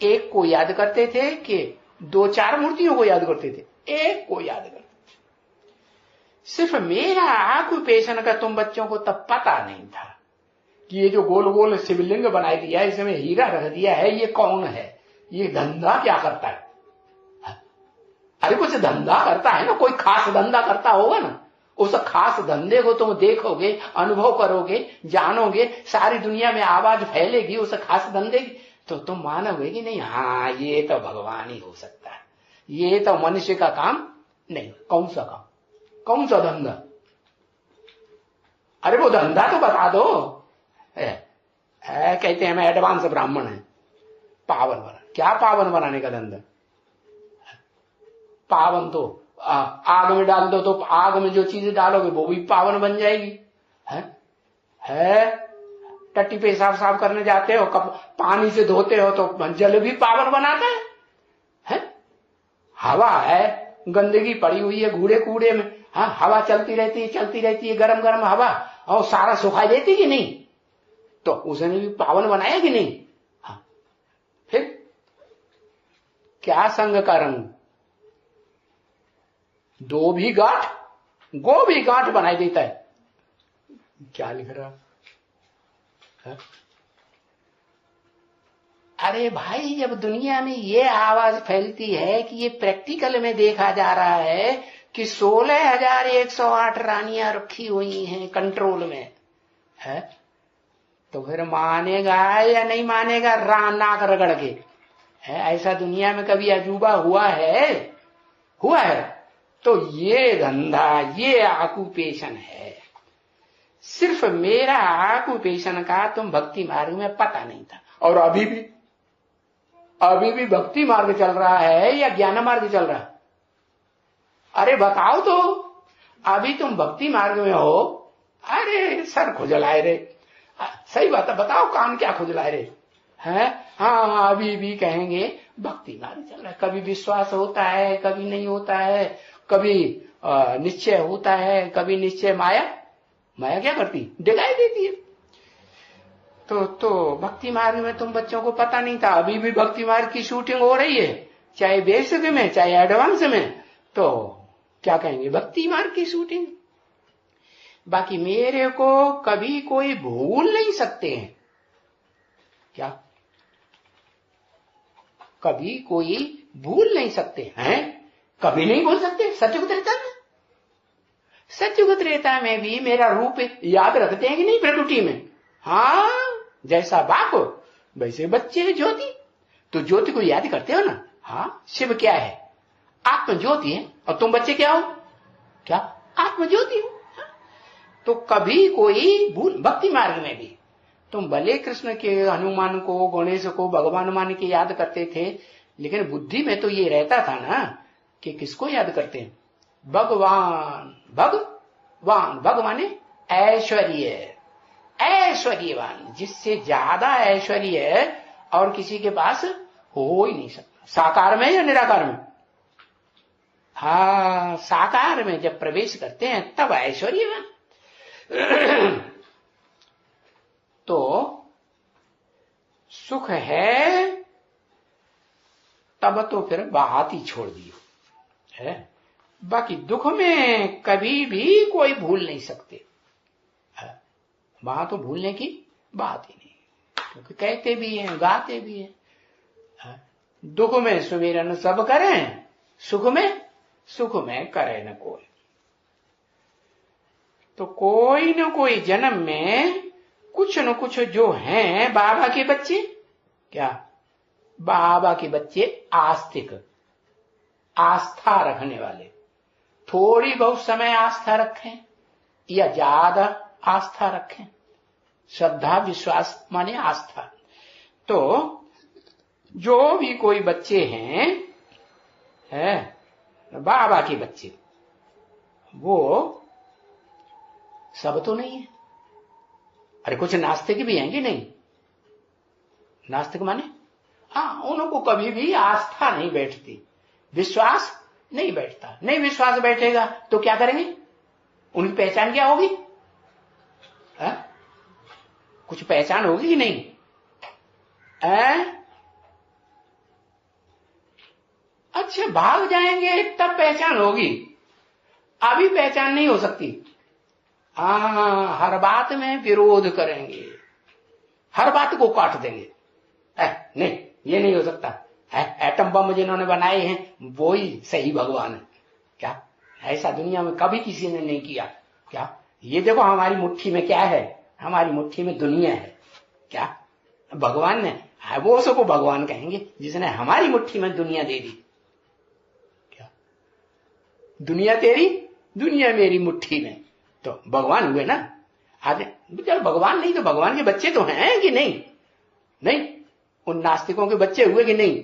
एक को याद करते थे कि 2-4 मूर्तियों को याद करते थे? एक को याद करते थे। सिर्फ मेरा ऑक्यूपेशन का तुम बच्चों को तब पता नहीं था कि ये जो गोल गोल शिवलिंग बनाई दिया है, इसमें हीरा रख दिया है, ये कौन है, ये धंधा क्या करता है? अरे कुछ धंधा करता है ना, कोई खास धंधा करता होगा ना। उस खास धंधे को तुम देखोगे, अनुभव करोगे, जानोगे, सारी दुनिया में आवाज फैलेगी उस खास धंधे की, तो तुम मानोगे कि नहीं, हाँ ये तो भगवान ही हो सकता है, ये तो मनुष्य का काम नहीं। कौन सा काम, कौन सा धंधा? अरे वो धंधा तो बता दो। कहते हैं मैं एडवांस ब्राह्मण है, पावन बना। क्या पावन बनाने का धंधा? पावन तो आग में डाल दो, तो आग में जो चीजें डालोगे वो भी पावन बन जाएगी। है टट्टी पेशाब साफ करने जाते हो, पानी से धोते हो तो जल भी पावन बनाता है? हवा है, गंदगी पड़ी हुई है कूड़े कूड़े में, हाँ, हवा चलती रहती है, गरम गरम हवा, और सारा सुखाई देती कि नहीं? तो उसने भी पावन बनाया कि नहीं? हाँ, फिर क्या संग का रंग? दो भी गांठ, गो भी गांठ बनाई देता है। क्या लिख रहा है? अरे भाई, जब दुनिया में ये आवाज फैलती है कि ये प्रैक्टिकल में देखा जा रहा है कि 16,108 रानियां रखी हुई हैं कंट्रोल में, है, तो फिर मानेगा या नहीं मानेगा? नाक रगड़ के, है? ऐसा दुनिया में कभी अजूबा हुआ है? हुआ है? तो ये धंधा, ये ऑक्यूपेशन है। सिर्फ मेरा ऑक्यूपेशन का तुम भक्ति मार्ग में पता नहीं था। और अभी भी भक्ति मार्ग चल रहा है या ज्ञान मार्ग चल रहा है? अरे बताओ तो, अभी तुम भक्ति मार्ग में हो? अरे सर खुजलाए रे, सही बात है, बताओ कान क्या खुजलाए रे, हैं? हाँ, अभी भी कहेंगे भक्ति मार्ग चल रहा है। कभी विश्वास होता है, कभी नहीं होता है, कभी निश्चय होता है, कभी निश्चय माया क्या करती? डिगाई देती है। तो भक्ति मार्ग में तुम बच्चों को पता नहीं था। अभी भी भक्ति मार्ग की शूटिंग हो रही है, चाहे बेसिक में चाहे एडवांस में, तो क्या कहेंगे? भक्ति मार्ग की शूटिंग। बाकी मेरे को कभी कोई भूल नहीं सकते हैं। क्या कभी कोई भूल नहीं सकते हैं? कभी नहीं भूल सकते। सतयुग त्रेता में, सतयुग त्रेता में भी मेरा रूप याद रखते हैं कि नहीं? प्रकृति में हाँ, जैसा बाप वैसे बच्चे हैं ज्योति। तो ज्योति को याद करते हो ना। हाँ, शिव क्या है? आत्म ज्योति है। और तुम बच्चे क्या हो? क्या? आत्म ज्योति हो। तो कभी कोई भूल, भक्ति मार्ग में भी तुम भले कृष्ण के, हनुमान को, गणेश को भगवान मान के याद करते थे, लेकिन बुद्धि में तो ये रहता था ना कि किसको याद करते हैं? भगवान। भगवान, भगवान ऐश्वर्य, ऐश्वर्यवान, जिससे ज्यादा ऐश्वर्य और किसी के पास हो ही नहीं सकता। साकार में या निराकार में? हाँ, साकार में जब प्रवेश करते हैं तब ऐश्वर्यवान। तो सुख है तब तो फिर बात ही छोड़ दियो है। बाकी दुख में कभी भी कोई भूल नहीं सकते, वहां तो भूलने की बात ही नहीं, क्योंकि कहते भी हैं, गाते भी हैं, दुख में सुमिरन सब करें, सुख में करे न कोई। तो कोई न कोई जन्म में कुछ न कुछ जो हैं बाबा के बच्चे, क्या बाबा के बच्चे आस्तिक, आस्था रखने वाले, थोड़ी बहुत समय आस्था रखें या ज्यादा आस्था रखें, श्रद्धा विश्वास माने आस्था। तो जो भी कोई बच्चे हैं है बाबा के बच्चे, वो सब तो नहीं है। अरे कुछ नास्तिक भी हैं कि नहीं? नास्तिक माने हाँ, उनको कभी भी आस्था नहीं बैठती, विश्वास नहीं बैठता। नहीं विश्वास बैठेगा तो क्या करेंगे? उनकी पहचान क्या होगी? कुछ पहचान होगी कि नहीं? अच्छा, भाग जाएंगे तब पहचान होगी, अभी पहचान नहीं हो सकती। हर बात में विरोध करेंगे, हर बात को काट देंगे। नहीं, ये नहीं हो सकता है। एटम बम जिन्होंने बनाए हैं वो ही सही भगवान है क्या? ऐसा दुनिया में कभी किसी ने नहीं किया क्या? ये देखो हमारी मुट्ठी में क्या है, हमारी मुट्ठी में दुनिया है क्या? भगवान ने, वो उसको भगवान कहेंगे जिसने हमारी मुट्ठी में दुनिया दे दी क्या? दुनिया तेरी, दुनिया मेरी मुट्ठी में, तो भगवान हुए ना। आज चल भगवान नहीं तो भगवान के बच्चे तो हैं कि नहीं? नहीं, उन नास्तिकों के बच्चे हुए कि नहीं?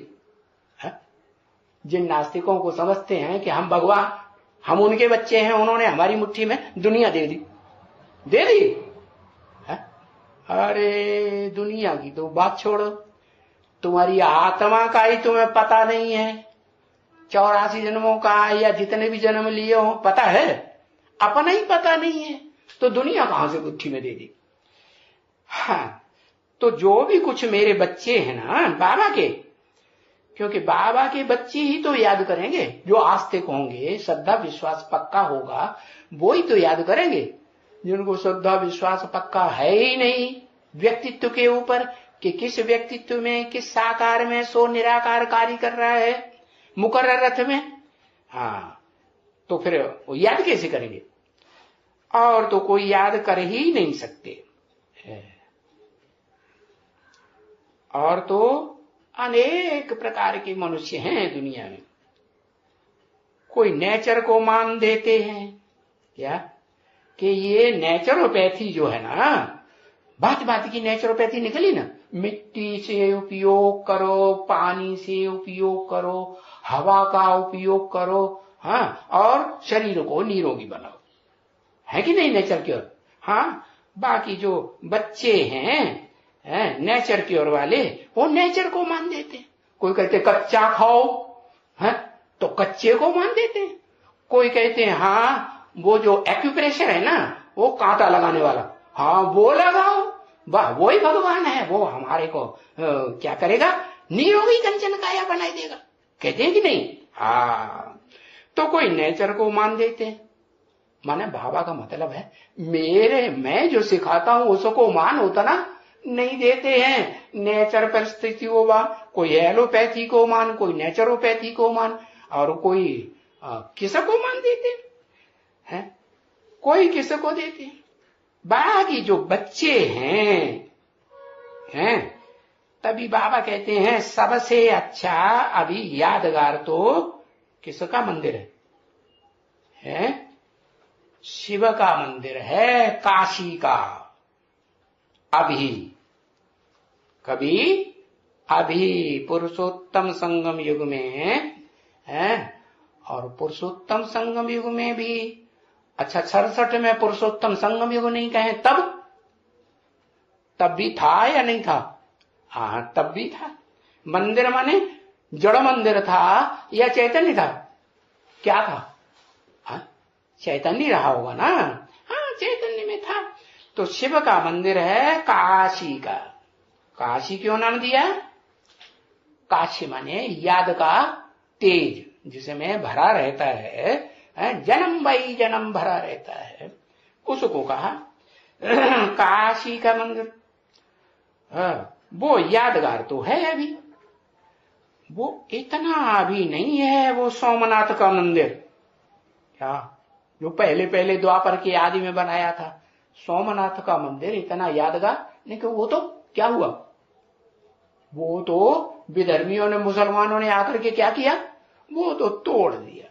जिन नास्तिकों को समझते हैं कि हम भगवान, हम उनके बच्चे हैं, उन्होंने हमारी मुट्ठी में दुनिया दे दी, दे दी है? अरे दुनिया की तो बात छोड़ो, तुम्हारी आत्मा का ही तुम्हें पता नहीं है, 84 जन्मों का या जितने भी जन्म लिए हो पता है? अपना ही पता नहीं है तो दुनिया कहां से मुट्ठी में दे दी? हाँ, तो जो भी कुछ मेरे बच्चे हैं ना बाबा के, क्योंकि बाबा के बच्चे ही तो याद करेंगे, जो आस्तिक होंगे, श्रद्धा विश्वास पक्का होगा वो ही तो याद करेंगे। जिनको श्रद्धा विश्वास पक्का है ही नहीं व्यक्तित्व के ऊपर कि किस व्यक्तित्व में, किस साकार में सो निराकार कार्य कर रहा है मुकर्रर रथ में, हाँ, तो फिर वो याद कैसे करेंगे? और तो कोई याद कर ही नहीं सकते। और तो अनेक प्रकार के मनुष्य हैं दुनिया में। कोई नेचर को मान देते हैं क्या कि ये नेचुरोपैथी जो है ना, भांति भांति की नेचुरोपैथी निकली ना, मिट्टी से उपयोग करो, पानी से उपयोग करो, हवा का उपयोग करो, हाँ, और शरीर को निरोगी बनाओ, है कि नहीं नेचर की ओर? हाँ, बाकी जो बच्चे हैं नेचर की ओर वाले, वो नेचर को मान देते हैं। कोई कहते कच्चा खाओ है तो कच्चे को मान देते हैं, कोई कहते हैं हाँ वो जो एक्यूप्रेशर है ना, वो कांटा लगाने वाला, हाँ वो लगाओ, वाह वो ही भगवान है, वो हमारे को क्या करेगा? निरोगी कंचन काया बनाई देगा, कहते हैं कि नहीं? हाँ, तो कोई नेचर को मान देते हैं। माने बाबा का मतलब है मैं जो सिखाता हूं उसको मान, होता ना नहीं देते हैं। नेचर परिस्थितियों मान, कोई एलोपैथी को मान, कोई नेचुरोपैथी को मान, और कोई किस को मान देते हैं, कोई किस को देते हैं। बाकी जो बच्चे हैं तभी बाबा कहते हैं सबसे अच्छा अभी यादगार तो किसका मंदिर है? शिव का मंदिर है, काशी का। अभी कभी अभी पुरुषोत्तम संगम युग में है, और पुरुषोत्तम संगम युग में भी अच्छा 67 में पुरुषोत्तम संगम युग नहीं कहे तब भी था या नहीं था? हाँ तब भी था। मंदिर माने जड़ मंदिर था या चैतन्य था? क्या था? हाँ चैतन्य रहा होगा ना। हाँ चैतन्य में था। तो शिव का मंदिर है काशी का। काशी क्यों नाम दिया? काशी माने याद का तेज जिसमें भरा रहता है, जन्म बाई जन्म भरा रहता है, उसको कहा काशी का मंदिर। वो यादगार तो है अभी, वो इतना अभी नहीं है वो सोमनाथ का मंदिर क्या जो पहले पहले द्वापर के आदि में बनाया था। सोमनाथ का मंदिर इतना यादगार नहीं कि वो तो क्या हुआ, वो तो विधर्मियों ने मुसलमानों ने आकर के क्या किया, वो तो तोड़ दिया।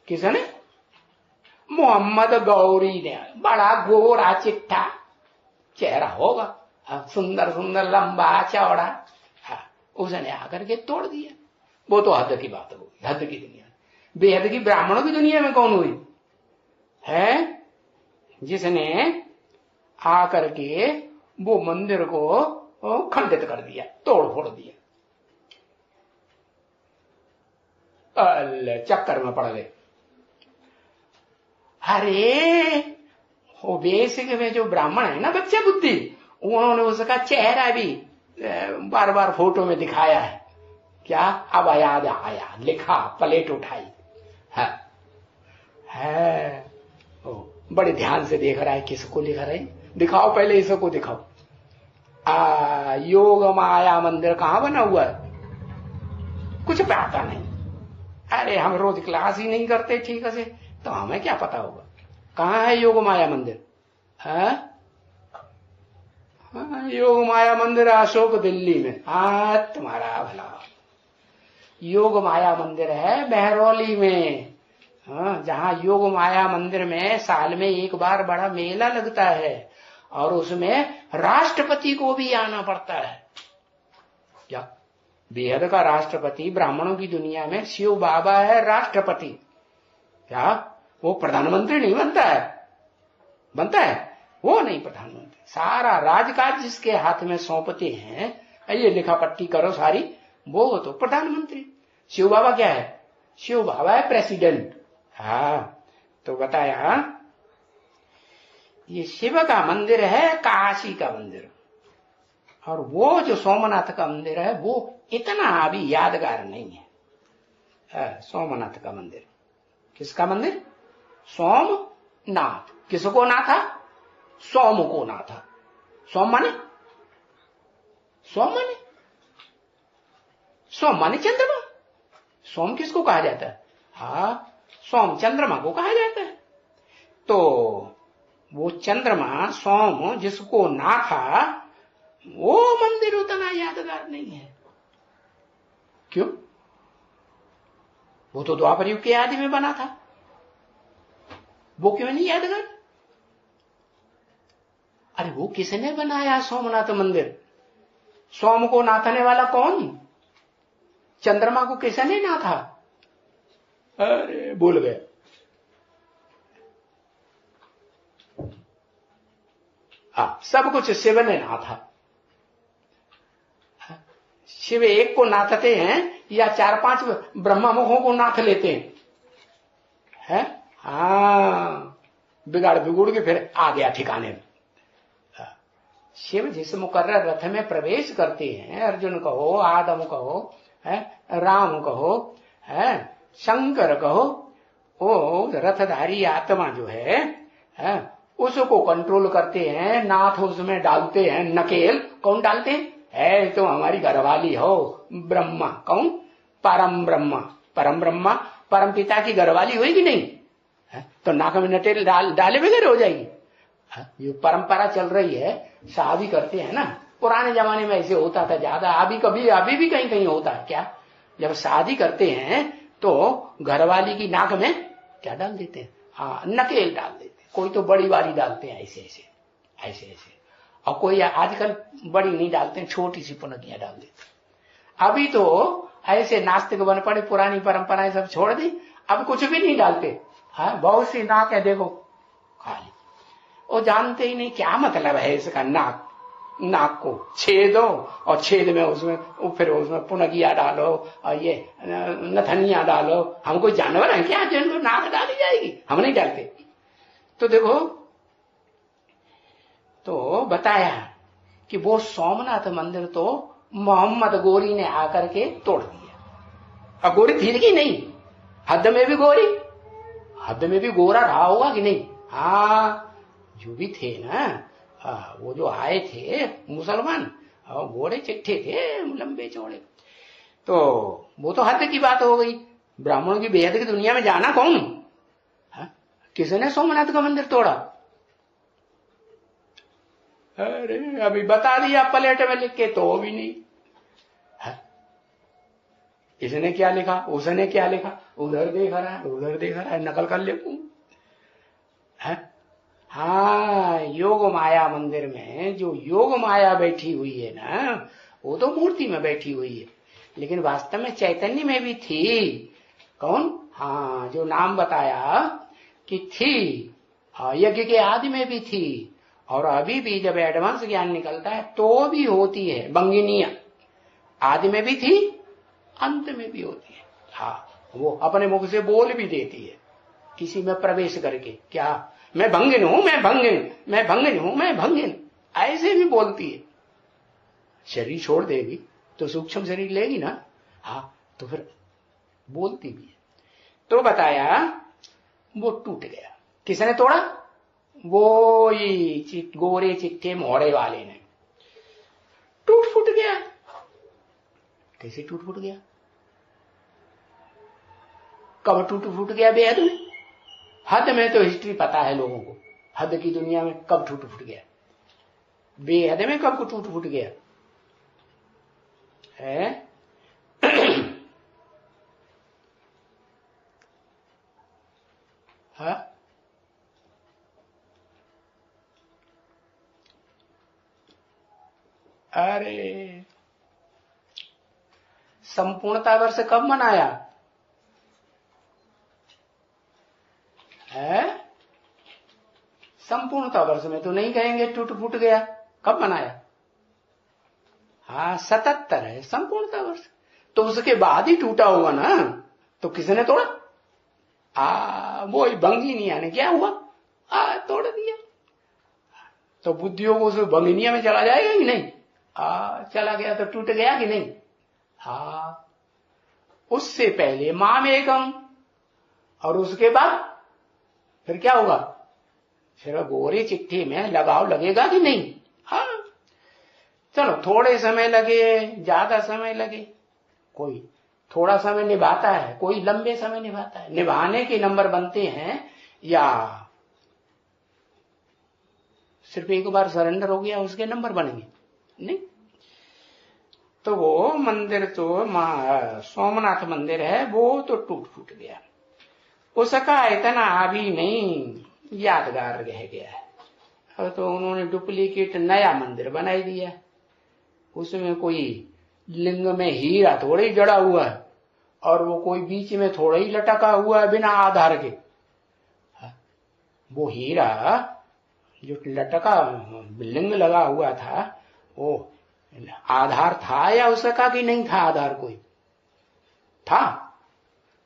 किसने? मोहम्मद गौरी ने। बड़ा गोरा चिट्ठा चेहरा होगा, सुंदर सुंदर लंबा चौड़ा, उसने आकर के तोड़ दिया। वो तो हद की बात होगी, हद की दुनिया। बेहद की ब्राह्मणों की दुनिया में कौन हुई है जिसने आकर के वो मंदिर को खंडित कर दिया, तोड़ फोड़ दिया। चक्कर में पड़ गए। अरे वो बेसिक में जो ब्राह्मण है ना बच्चे बुद्धि, उन्होंने उसका चेहरा भी बार बार फोटो में दिखाया है। क्या अब याद आया, लिखा, प्लेट उठाई है। बड़े ध्यान से देख रहा है किसको लिख रहे हैं। दिखाओ पहले इसको दिखाओ। योग माया मंदिर कहां बना हुआ है? कुछ पता नहीं। अरे हम रोज क्लास ही नहीं करते ठीक से, तो हमें क्या पता होगा कहां है योग माया मंदिर? योग माया मंदिर अशोक दिल्ली में। तुम्हारा भला। योग माया मंदिर है बहरौली में। जहां योग माया मंदिर में साल में एक बार बड़ा मेला लगता है और उसमें राष्ट्रपति को भी आना पड़ता है। क्या बेहद का राष्ट्रपति ब्राह्मणों की दुनिया में शिव बाबा है राष्ट्रपति। क्या वो प्रधानमंत्री नहीं बनता है? वो नहीं प्रधानमंत्री। सारा राजकाज जिसके हाथ में सौंपते हैं, ये लिखा पट्टी करो सारी, वो तो प्रधानमंत्री। शिव बाबा क्या है? शिव बाबा है प्रेसिडेंट। तो बताया ये शिव का मंदिर है, काशी का मंदिर। और वो जो सोमनाथ का मंदिर है वो इतना अभी यादगार नहीं है। सोमनाथ का मंदिर। किसका मंदिर? सोमनाथ। किसको ना था? सोम को ना था। सोम माने चंद्रमा। सोम किसको कहा जाता है? सोम चंद्रमा को कहा जाता है। तो वो चंद्रमा सोम जिसको ना था, वो मंदिर उतना यादगार नहीं है। क्यों? वो तो द्वापर युग के आदि में बना था, वो क्यों नहीं यादगार? अरे वो किसने बनाया सोमनाथ मंदिर? सोम को नाथने वाला कौन? चंद्रमा को किसने नाथा? अरे भूल गए। सब कुछ शिव ने नाथा। शिव एक को नाथते हैं या 4-5 ब्रह्मा मुखों को नाथ लेते हैं? बिगाड़ बिगुड़ के फिर आ गया ठिकाने में। शिव जिस मुकर्रर रथ में प्रवेश करते हैं, अर्जुन कहो, आदम कहो, राम कहो, शंकर कहो, वो रथधारी आत्मा जो है उसको कंट्रोल करते हैं, नाथ उसमें डालते हैं नकेल। कौन डालते है? तो हमारी घरवाली हो ब्रह्मा। कौन? परम ब्रह्मा। परम ब्रह्मा परम पिता की घरवाली हुई कि नहीं? तो नाक में नटेल डाले बगैर हो जाएगी। ये परंपरा चल रही है, शादी करते हैं ना, पुराने जमाने में ऐसे होता था ज्यादा, अभी भी कहीं कहीं होता है। क्या, जब शादी करते हैं तो घरवाली की नाक में क्या डाल देते हैं? हाँ, नकेल डाल देते हैं। कोई तो बड़ी वाली डालते हैं, ऐसे ऐसे, और कोई आजकल बड़ी नहीं डालते हैं, छोटी सी पुनकियां डाल देते हैं। अभी तो ऐसे नास्तिक बन पड़े, पुरानी परंपराएं सब छोड़ दी, अब कुछ भी नहीं डालते। हाँ, बहुत सी नाक है देखो खाली, वो जानते ही नहीं क्या मतलब है इसका। नाक को छेदो और छेद में उसमें फिर उसमें पुनगिया डालो और ये नथनिया डालो। हम कोई जानवर हैं क्या जिनको नाक डाली जाएगी? हम नहीं डालते। तो देखो, तो बताया कि वो सोमनाथ मंदिर तो मोहम्मद गोरी ने आकर के तोड़ दिया। अब गोरी थी कि नहीं? हद में भी गोरी, हद में भी गोरा रहा होगा कि नहीं? हाँ, जो भी थे ना, वो जो आए थे मुसलमान, गोरे चिट्ठे थे, लंबे चौड़े, तो वो तो हद की बात हो गई। ब्राह्मणों की बेहद की दुनिया में जाना कौन? किसने सोमनाथ का मंदिर तोड़ा? अरे अभी बता दिया प्लेट में लिख के, तो भी नहीं। इसने क्या लिखा, उसने क्या लिखा, उधर देख रहा है, उधर देख रहा है, नकल कर ले। हाँ, योग माया मंदिर में जो योग माया बैठी हुई है ना, वो तो मूर्ति में बैठी हुई है, लेकिन वास्तव में चैतन्य में भी थी। कौन? हाँ, जो नाम बताया कि थी, यज्ञ के आदि में भी थी, और अभी भी जब एडवांस ज्ञान निकलता है तो भी होती है। बंगिनिया आदि में भी थी, अंत में भी होती है। हाँ, वो अपने मुख से बोल भी देती है किसी में प्रवेश करके, क्या मैं भंगिन हूं, मैं भंगिन, मैं भंगिन हूं, मैं भंगिन, ऐसे भी बोलती है। शरीर छोड़ देगी तो सूक्ष्म शरीर लेगी ना, हाँ, तो फिर बोलती भी है। तो बताया वो टूट गया। किसने तोड़ा? वो गोरे चिट्ठे मोहरे वाले ने। टूट फूट गया। कैसे टूट फूट गया? कब टूट फूट गया? बेहद में। हद में तो हिस्ट्री पता है लोगों को, हद की दुनिया में कब टूट फूट गया, बेहद में कब को टूट फूट गया है? हाँ? अरे संपूर्णता वर्ष कब मनाया है? संपूर्णता वर्ष में तो नहीं कहेंगे टूट फूट गया। कब मनाया? हाँ, 77 है संपूर्णता वर्ष, तो उसके बाद ही टूटा होगा ना। तो किसने तोड़ा? वो बंगिनिया ने। क्या हुआ? तोड़ दिया। तो बुद्धियों को उस बंगिनिया में चला जाएगा कि नहीं? चला गया तो टूट गया कि नहीं? हाँ, उससे पहले माम एकम, और उसके बाद फिर क्या होगा? फिर गोरी चिट्ठी में लगाव लगेगा कि नहीं? हाँ, चलो थोड़े समय लगे, ज्यादा समय लगे, कोई थोड़ा समय निभाता है, कोई लंबे समय निभाता है। निभाने के नंबर बनते हैं या सिर्फ एक बार सरेंडर हो गया उसके नंबर बनेंगे? नहीं। तो वो मंदिर तो सोमनाथ मंदिर है, वो तो टूट फूट गया, उसका इतना अभी नहीं यादगार रह गया है। अब तो उन्होंने डुप्लीकेट नया मंदिर बनाई दिया, उसमें कोई लिंग में हीरा थोड़ा ही जड़ा हुआ है, और वो कोई बीच में थोड़ा ही लटका हुआ है बिना आधार के। वो हीरा जो लटका लिंग लगा हुआ था, वो आधार था या उसका कि नहीं था? आधार कोई था?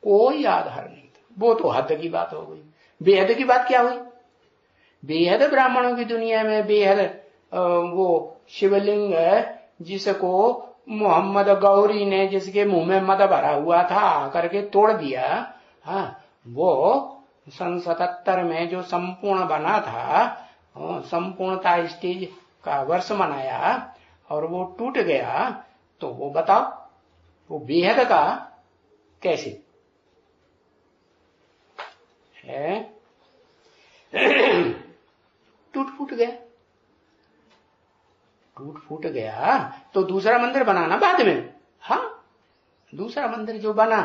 कोई आधार नहीं था। वो तो हद की बात हो गई। बेहद की बात क्या हुई? बेहद ब्राह्मणों की दुनिया में बेहद वो शिवलिंग जिसको मोहम्मद गौरी ने, जिसके मुंह में मद भरा हुआ था, करके तोड़ दिया। हाँ, वो सन 77 में जो संपूर्ण बना था, संपूर्णता स्टेज का वर्ष मनाया, और वो टूट गया, तो वो बताओ वो बेहद का कैसे है टूट फूट गया। टूट फूट गया तो दूसरा मंदिर बनाना बाद में। हाँ, दूसरा मंदिर जो बना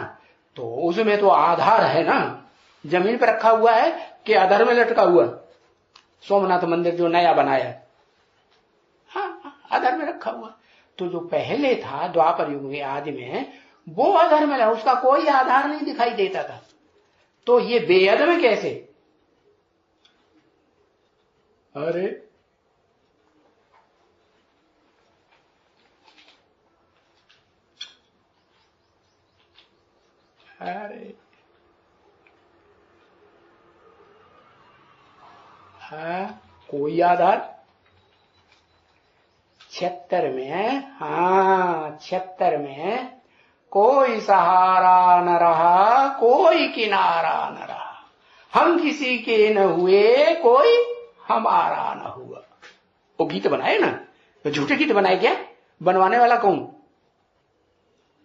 तो उसमें तो आधार है ना, जमीन पर रखा हुआ है कि आधार में लटका हुआ। सोमनाथ मंदिर जो नया बनाया, हाँ आधार में रखा हुआ। तो जो पहले था द्वापर युग में आदि में, वो आधार में रहा, उसका कोई आधार नहीं दिखाई देता था। तो ये बेअद में कैसे? अरे अरे हाँ, कोई आधार 76 में, हाँ 76 में कोई सहारा न रहा, कोई किनारा न रहा, हम किसी के न हुए, कोई हमारा न हुआ। वो गीत बनाए ना, तो झूठे गीत बनाए क्या? बनवाने वाला कौन?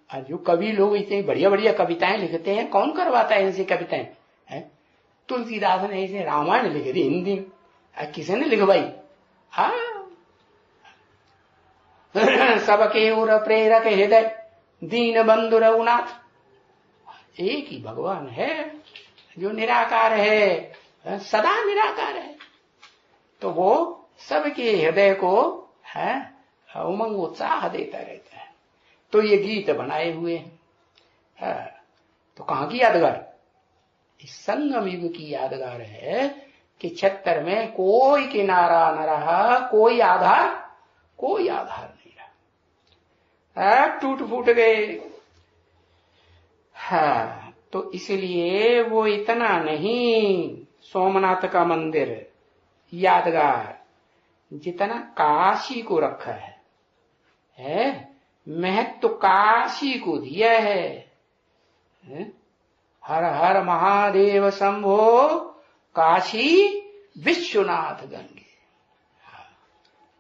जो कवि लोग इतनी बढ़िया बढ़िया कविताएं लिखते हैं, कौन करवाता है इनसे कविताएं? तुलसीदास ने इसे रामायण लिख दी हिंदी में, किसी ने लिखवाई? हाँ सबके उर प्रेरक हृदय दीन बंधु रघुनाथ। एक ही भगवान है जो निराकार है, सदा निराकार है। तो वो सबके हृदय को है उमंग उत्साह देता रहता है। तो ये गीत बनाए हुए हैं। तो कहां की यादगार? इस संगम युग की यादगार है कि 76 में कोई किनारा न रहा, कोई आधार नहीं रहा, टूट फूट गए। हाँ, तो इसलिए वो इतना नहीं सोमनाथ का मंदिर यादगार जितना काशी को रखा है? महत्व तो काशी को दिया है। हर हर महादेव शंभो काशी विश्वनाथ गंगे।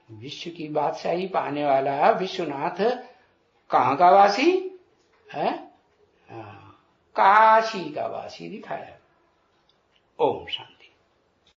विश्व की बादशाही पाने वाला विश्वनाथ कहां का वासी है? काशी का वासी दिखाया। ओम शांति।